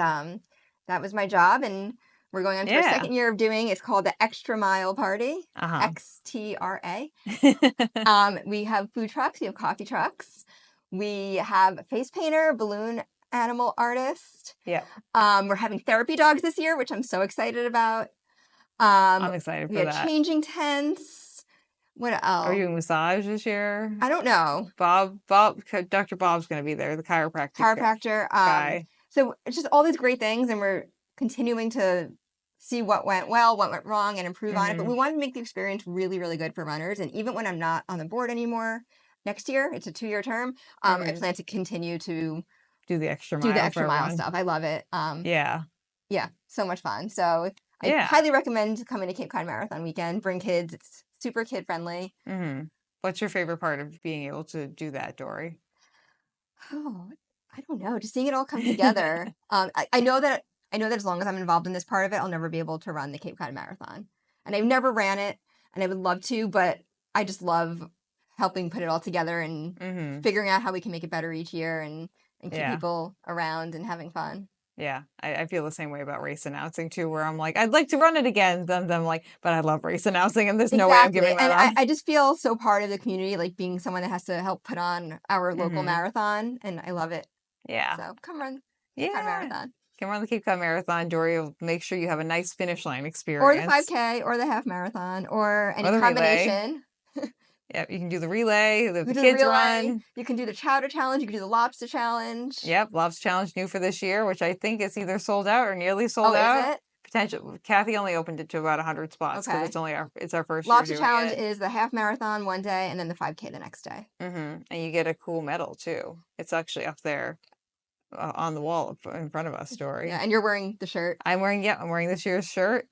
that was my job. And we're going on to our second year of doing. It's called the Xtra Mile Party, XTRA. We have food trucks, we have coffee trucks, we have a face painter, balloon animal artist. Yeah. We're having therapy dogs this year, which I'm so excited about. I'm excited for that. We have changing tents. What else? Are you doing massage this year? I don't know. Dr. Bob's going to be there, the chiropractor guy. So it's just all these great things, and we're continuing to see what went well, what went wrong, and improve on it. But we want to make the experience really, really good for runners. And even when I'm not on the board anymore, next year, it's a 2-year term, I plan to continue to do the extra mile stuff. I love it. Yeah, so much fun. So I highly recommend coming to Cape Cod Marathon weekend. Bring kids. It's super kid friendly. What's your favorite part of being able to do that, Dori? Oh, I don't know. Just seeing it all come together. I know that as long as I'm involved in this part of it, I'll never be able to run the Cape Cod Marathon. And I've never ran it, and I would love to, but I just love helping put it all together and figuring out how we can make it better each year and keep people around and having fun. Yeah, I feel the same way about race announcing too, where I'm like, I'd like to run it again. Then I'm like, but I love race announcing, and there's no way I'm giving that up. I just feel so part of the community, like being someone that has to help put on our local marathon, and I love it. Yeah. So come run the Cape Cod Marathon. Come run the Cape Cod Marathon. Dori will make sure you have a nice finish line experience. Or the 5K, or the half marathon, or any combination. Yeah, you can do the relay, the kids run. You can do the chowder challenge. You can do the lobster challenge. Yep, lobster challenge new for this year, which I think is either sold out or nearly sold out. Is it? Potential. Kathy only opened it to about 100 spots because it's our first lobster year. Lobster challenge is the half marathon one day and then the 5K the next day. And you get a cool medal too. It's actually up there on the wall in front of us, Dori. Yeah, and you're wearing the shirt. I'm wearing this year's shirt.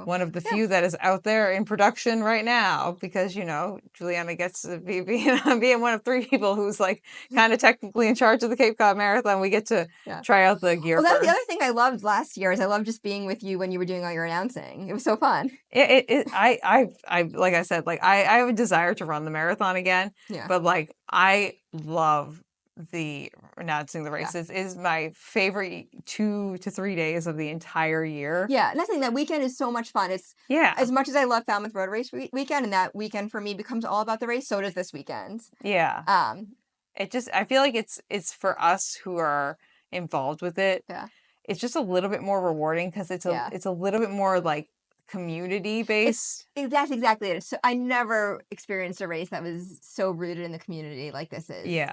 One of the few that is out there in production right now, because Juliana gets to be being one of 3 people who's like kind of technically in charge of the Cape Cod Marathon. We get to try out the gear. Well, that's the other thing I loved last year is I loved just being with you when you were doing all your announcing. It was so fun. I like I said, like I have a desire to run the marathon again. Yeah. But like I love the announcing the races is my favorite 2 to 3 days of the entire year. Yeah, and that's the thing, that weekend is so much fun. It's as much as I love Falmouth Road Race weekend, and that weekend for me becomes all about the race, so does this weekend. Yeah. I feel like it's for us who are involved with it. Yeah. It's just a little bit more rewarding because it's a little bit more like community based. That's exactly it. So I never experienced a race that was so rooted in the community like this is. Yeah.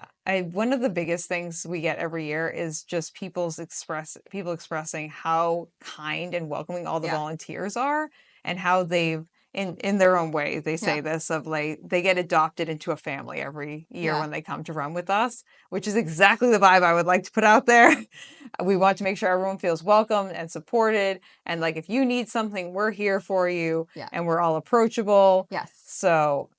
One of the biggest things we get every year is just people expressing how kind and welcoming all the volunteers are, and how they've in their own way, they say this of like they get adopted into a family every year when they come to run with us, which is exactly the vibe I would like to put out there. We want to make sure everyone feels welcome and supported, and like if you need something, we're here for you, and we're all approachable. Yes. So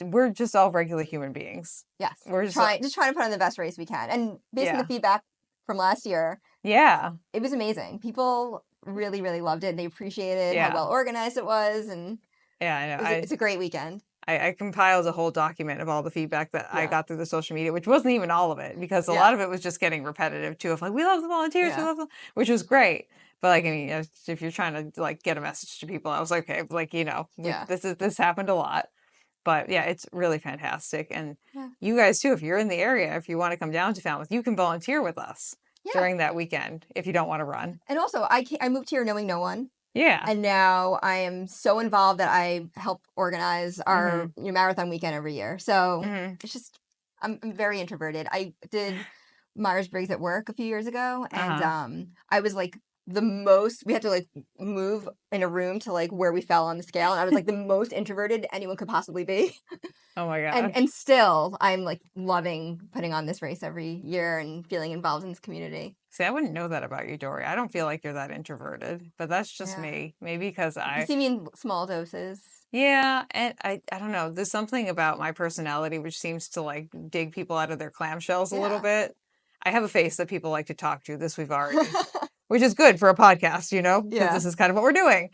we're just all regular human beings. Yes. We're just trying to put on the best race we can, and based on the feedback from last year, it was amazing. People really, really loved it. They appreciated how well organized it was, and I know. It's a great weekend. I compiled a whole document of all the feedback that I got through the social media, which wasn't even all of it, because a lot of it was just getting repetitive too. Of like, we love the volunteers, we love them, which was great. But like, I mean, if you're trying to like get a message to people, I was like, okay, like this happened a lot. But yeah, it's really fantastic, and you guys too. If you're in the area, if you want to come down to Falmouth, you can volunteer with us during that weekend if you don't want to run. And also, I moved here knowing no one. Yeah. And now I am so involved that I help organize our marathon weekend every year. So it's just, I'm very introverted. I did Myers-Briggs at work a few years ago, and I was like we had to like move in a room to like where we fell on the scale, and I was like the most introverted anyone could possibly be. Oh my god. And still I'm like loving putting on this race every year and feeling involved in this community. See, I wouldn't know that about you, Dori. I don't feel like you're that introverted, but that's just me. Maybe because You see me in small doses. Yeah, and I don't know. There's something about my personality which seems to like dig people out of their clamshells a little bit. I have a face that people like to talk to. This we've already, which is good for a podcast, because this is kind of what we're doing.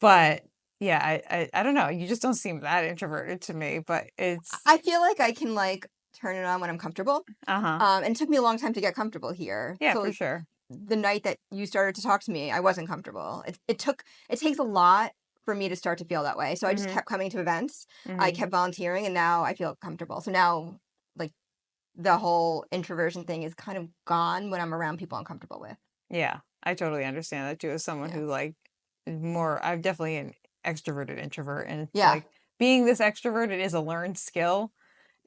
But yeah, I don't know. You just don't seem that introverted to me, but I feel like I can like turn it on when I'm comfortable. And it took me a long time to get comfortable here. Yeah, so, for sure. the night that you started to talk to me, I wasn't comfortable. It takes a lot for me to start to feel that way. So I just kept coming to events. I kept volunteering, and now I feel comfortable. So now, like, the whole introversion thing is kind of gone when I'm around people I'm comfortable with. Yeah, I totally understand that too. As someone who like is more, I'm definitely an extroverted introvert, and it's Yeah. like being this extroverted is a learned skill,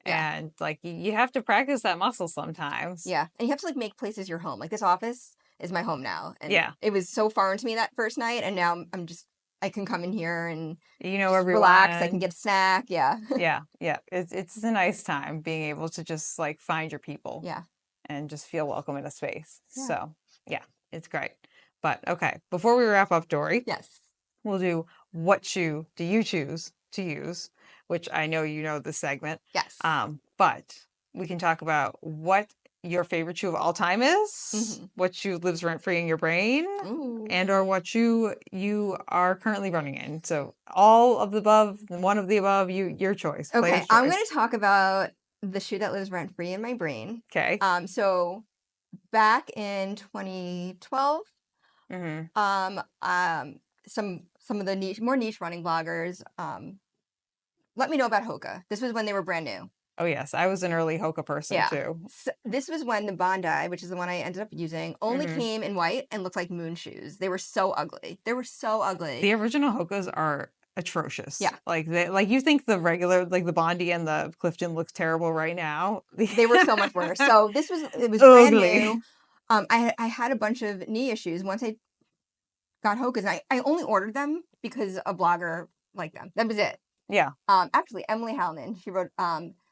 Yeah. and like you have to practice that muscle sometimes. Yeah. And you have to like make places your home. Like this office is my home now. And Yeah, it was so foreign to me that first night. And now I'm just, I can come in here and you know just relax. I can everyone. get a snack. Yeah. Yeah, yeah. It's a nice time being able to just like find your people Yeah. and just feel welcome in a space. Yeah. So yeah, it's great. But okay, before we wrap up, Dory, Yes. we'll do what shoe do you choose to use, which I know you know this segment. Yes. But we can talk about what your favorite shoe of all time is, what shoe lives rent free in your brain, Ooh. and or what shoe you are currently running in. So all of the above, one of the above, your choice. Okay, Player's I'm choice. going to talk about the shoe that lives rent free in my brain. Okay. So back in 2012, some of the more niche running bloggers let me know about Hoka. This was when they were brand new. Oh yes, I was an early Hoka person too. So this was when the Bondi, which is the one I ended up using, only came in white and looked like moon shoes. They were so ugly. They were so ugly. The original Hokas are atrocious. Yeah. Like you think the regular, like the Bondi and the Clifton looks terrible right now. They were so much worse. So it was brand Ugly. new. I had a bunch of knee issues once I got Hokas. And I only ordered them because a blogger liked them. That was it. Yeah. Actually, Emily Howland, she wrote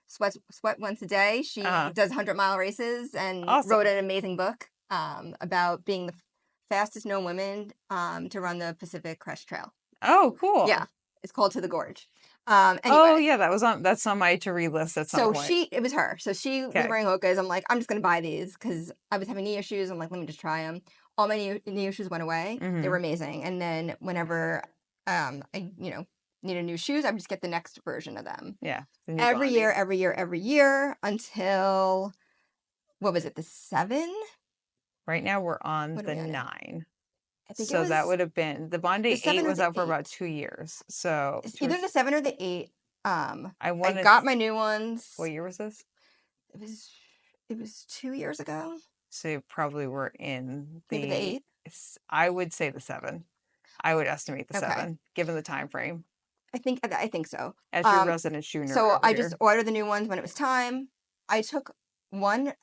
Sweat Once a Day. She does 100-mile races and wrote an amazing book about being the fastest known woman to run the Pacific Crest Trail. Oh, cool. Yeah. It's called To the Gorge. Oh Anyway. yeah, that's on my to-read list at some point. So it was her. So she was wearing Hokas. I'm like, I'm just going to buy these because I was having knee issues. I'm like, let me just try them. All my knee issues went away. They were amazing. And then whenever I needed new shoes, I would just get the next version of them. Yeah. Every year until, what was it, the 7? Right now we're on the 9. I think so that would have been, the Bondi 8 was out for about 2 years. So it's either the 7 or the 8. I got my new ones. What year was this? It was 2 years ago. So you probably were in the 8. I would say the 7. I would estimate the 7, given the time frame. I think so. As your resident shoe nerd. So I just ordered the new ones when it was time. I took 1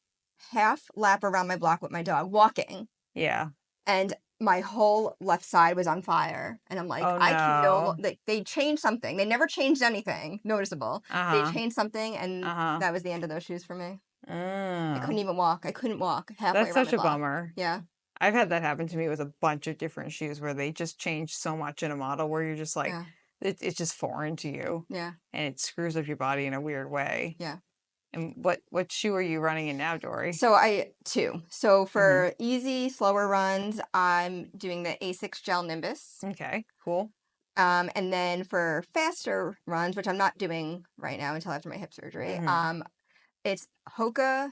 half lap around my block with my dog walking. Yeah. And my whole left side was on fire. And I'm like, oh, no. I can no. They changed something. They never changed anything noticeable. They changed something, and that was the end of those shoes for me. I couldn't even walk. I couldn't walk halfway around my block. That's such a bummer. Yeah. I've had that happen to me with a bunch of different shoes where they just change so much in a model where you're just like, it's just foreign to you. Yeah. And it screws up your body in a weird way. Yeah. And what shoe are you running in now, Dory? So 2. So for easy, slower runs, I'm doing the A6 Gel Nimbus. Okay, cool. And then for faster runs, which I'm not doing right now until after my hip surgery, it's Hoka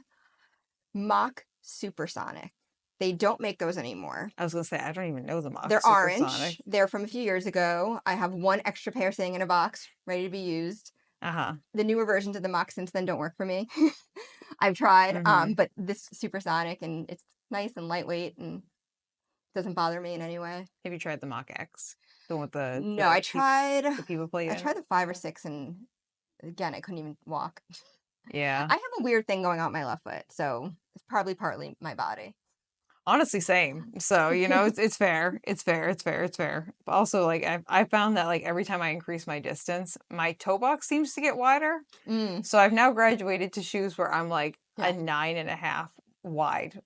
Mach Supersonic. They don't make those anymore. I was going to say, I don't even know the Mach They're Supersonic. orange. They're from a few years ago. I have 1 extra pair sitting in a box, ready to be used. The newer versions of the Mach since then don't work for me. I've tried, but this Supersonic, and it's nice and lightweight and doesn't bother me in any way. Have you tried the Mach X? The one with the... No, I tried... The people play. I tried the 5 or 6, and again, I couldn't even walk. Yeah. I have a weird thing going on my left foot, so it's probably partly my body. Honestly, same. So, it's fair. It's fair. But also, like, I found that, like, every time I increase my distance, my toe box seems to get wider. So I've now graduated to shoes where I'm, like, a 9.5 wide.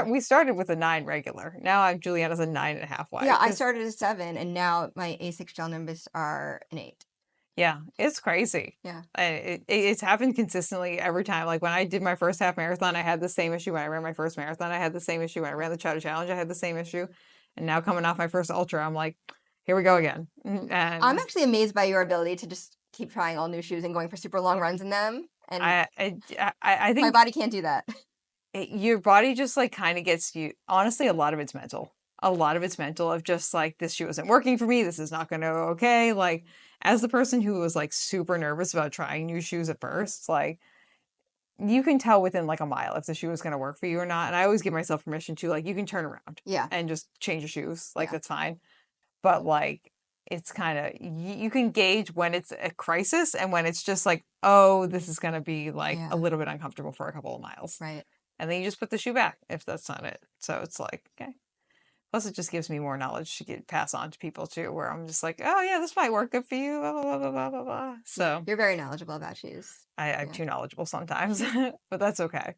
We started with a 9 regular. Now Juliana's a 9.5 wide. Yeah, I started at a 7, and now my A6 Gel Nimbus are an 8. Yeah, it's crazy. Yeah. It's happened consistently every time. Like when I did my first half marathon, I had the same issue. When I ran my first marathon, I had the same issue. When I ran the Chowder Challenge, I had the same issue. And now coming off my first ultra, I'm like, here we go again. And I'm actually amazed by your ability to just keep trying all new shoes and going for super long runs in them. And I think my body can't do that. your body just like kind of gets you. Honestly, a lot of it's mental. A lot of it's mental of just like, this shoe isn't working for me. This is not going to go okay. Like, as the person who was like super nervous about trying new shoes at first, like, you can tell within like a mile if the shoe is going to work for you or not. And I always give myself permission to, like, you can turn around and just change your shoes. Like, that's fine. But like, it's kind of, you can gauge when it's a crisis and when it's just like, oh, this is going to be like a little bit uncomfortable for a couple of miles. Right. And then you just put the shoe back if that's not it. So it's like, okay. Plus, it just gives me more knowledge to pass on to people too, where I'm just like, oh yeah, this might work good for you, blah, blah, blah, blah, blah, blah, blah. So you're very knowledgeable about shoes. I'm too knowledgeable sometimes, but that's okay.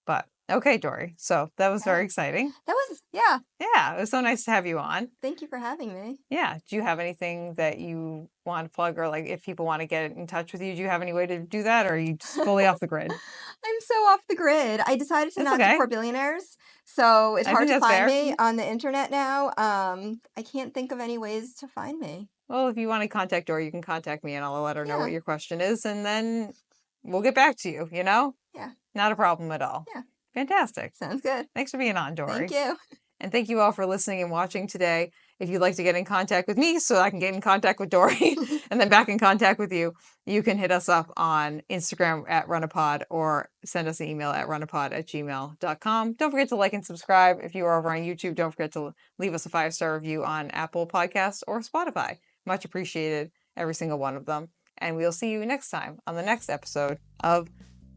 But okay, Dori. So that was very exciting. That was, yeah. Yeah, it was so nice to have you on. Thank you for having me. Yeah. Do you have anything that you want to plug, or like if people want to get in touch with you, do you have any way to do that, or are you just fully off the grid? I'm so off the grid. I decided to not support billionaires, so it's hard to find me on the internet now. I can't think of any ways to find me. Well, if you want to contact Dori, you can contact me and I'll let her know what your question is, and then we'll get back to you, you know? Yeah. Not a problem at all. Yeah. Fantastic. Sounds good. Thanks for being on, Dori. Thank you. And thank you all for listening and watching today. If you'd like to get in contact with me so I can get in contact with Dori and then back in contact with you, you can hit us up on Instagram at runnahpod or send us an email at runnahpod@gmail.com. Don't forget to like and subscribe. If you are over on YouTube, don't forget to leave us a 5-star review on Apple Podcasts or Spotify. Much appreciated, every single one of them. And we'll see you next time on the next episode of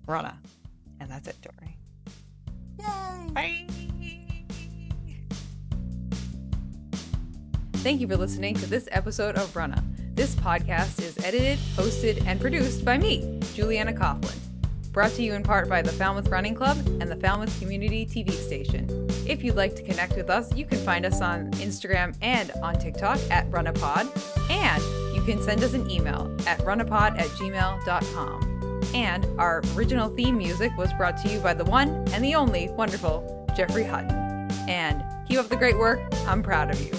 Runnah. And that's it, Dori. Yay! Bye! Thank you for listening to this episode of Runnah. This podcast is edited, hosted, and produced by me, Juliana Coughlin. Brought to you in part by the Falmouth Running Club and the Falmouth Community TV station. If you'd like to connect with us, you can find us on Instagram and on TikTok at runnahpod, and you can send us an email at runnahpod@gmail.com. And our original theme music was brought to you by the one and the only wonderful Jeffrey Hutton. And keep up the great work. I'm proud of you.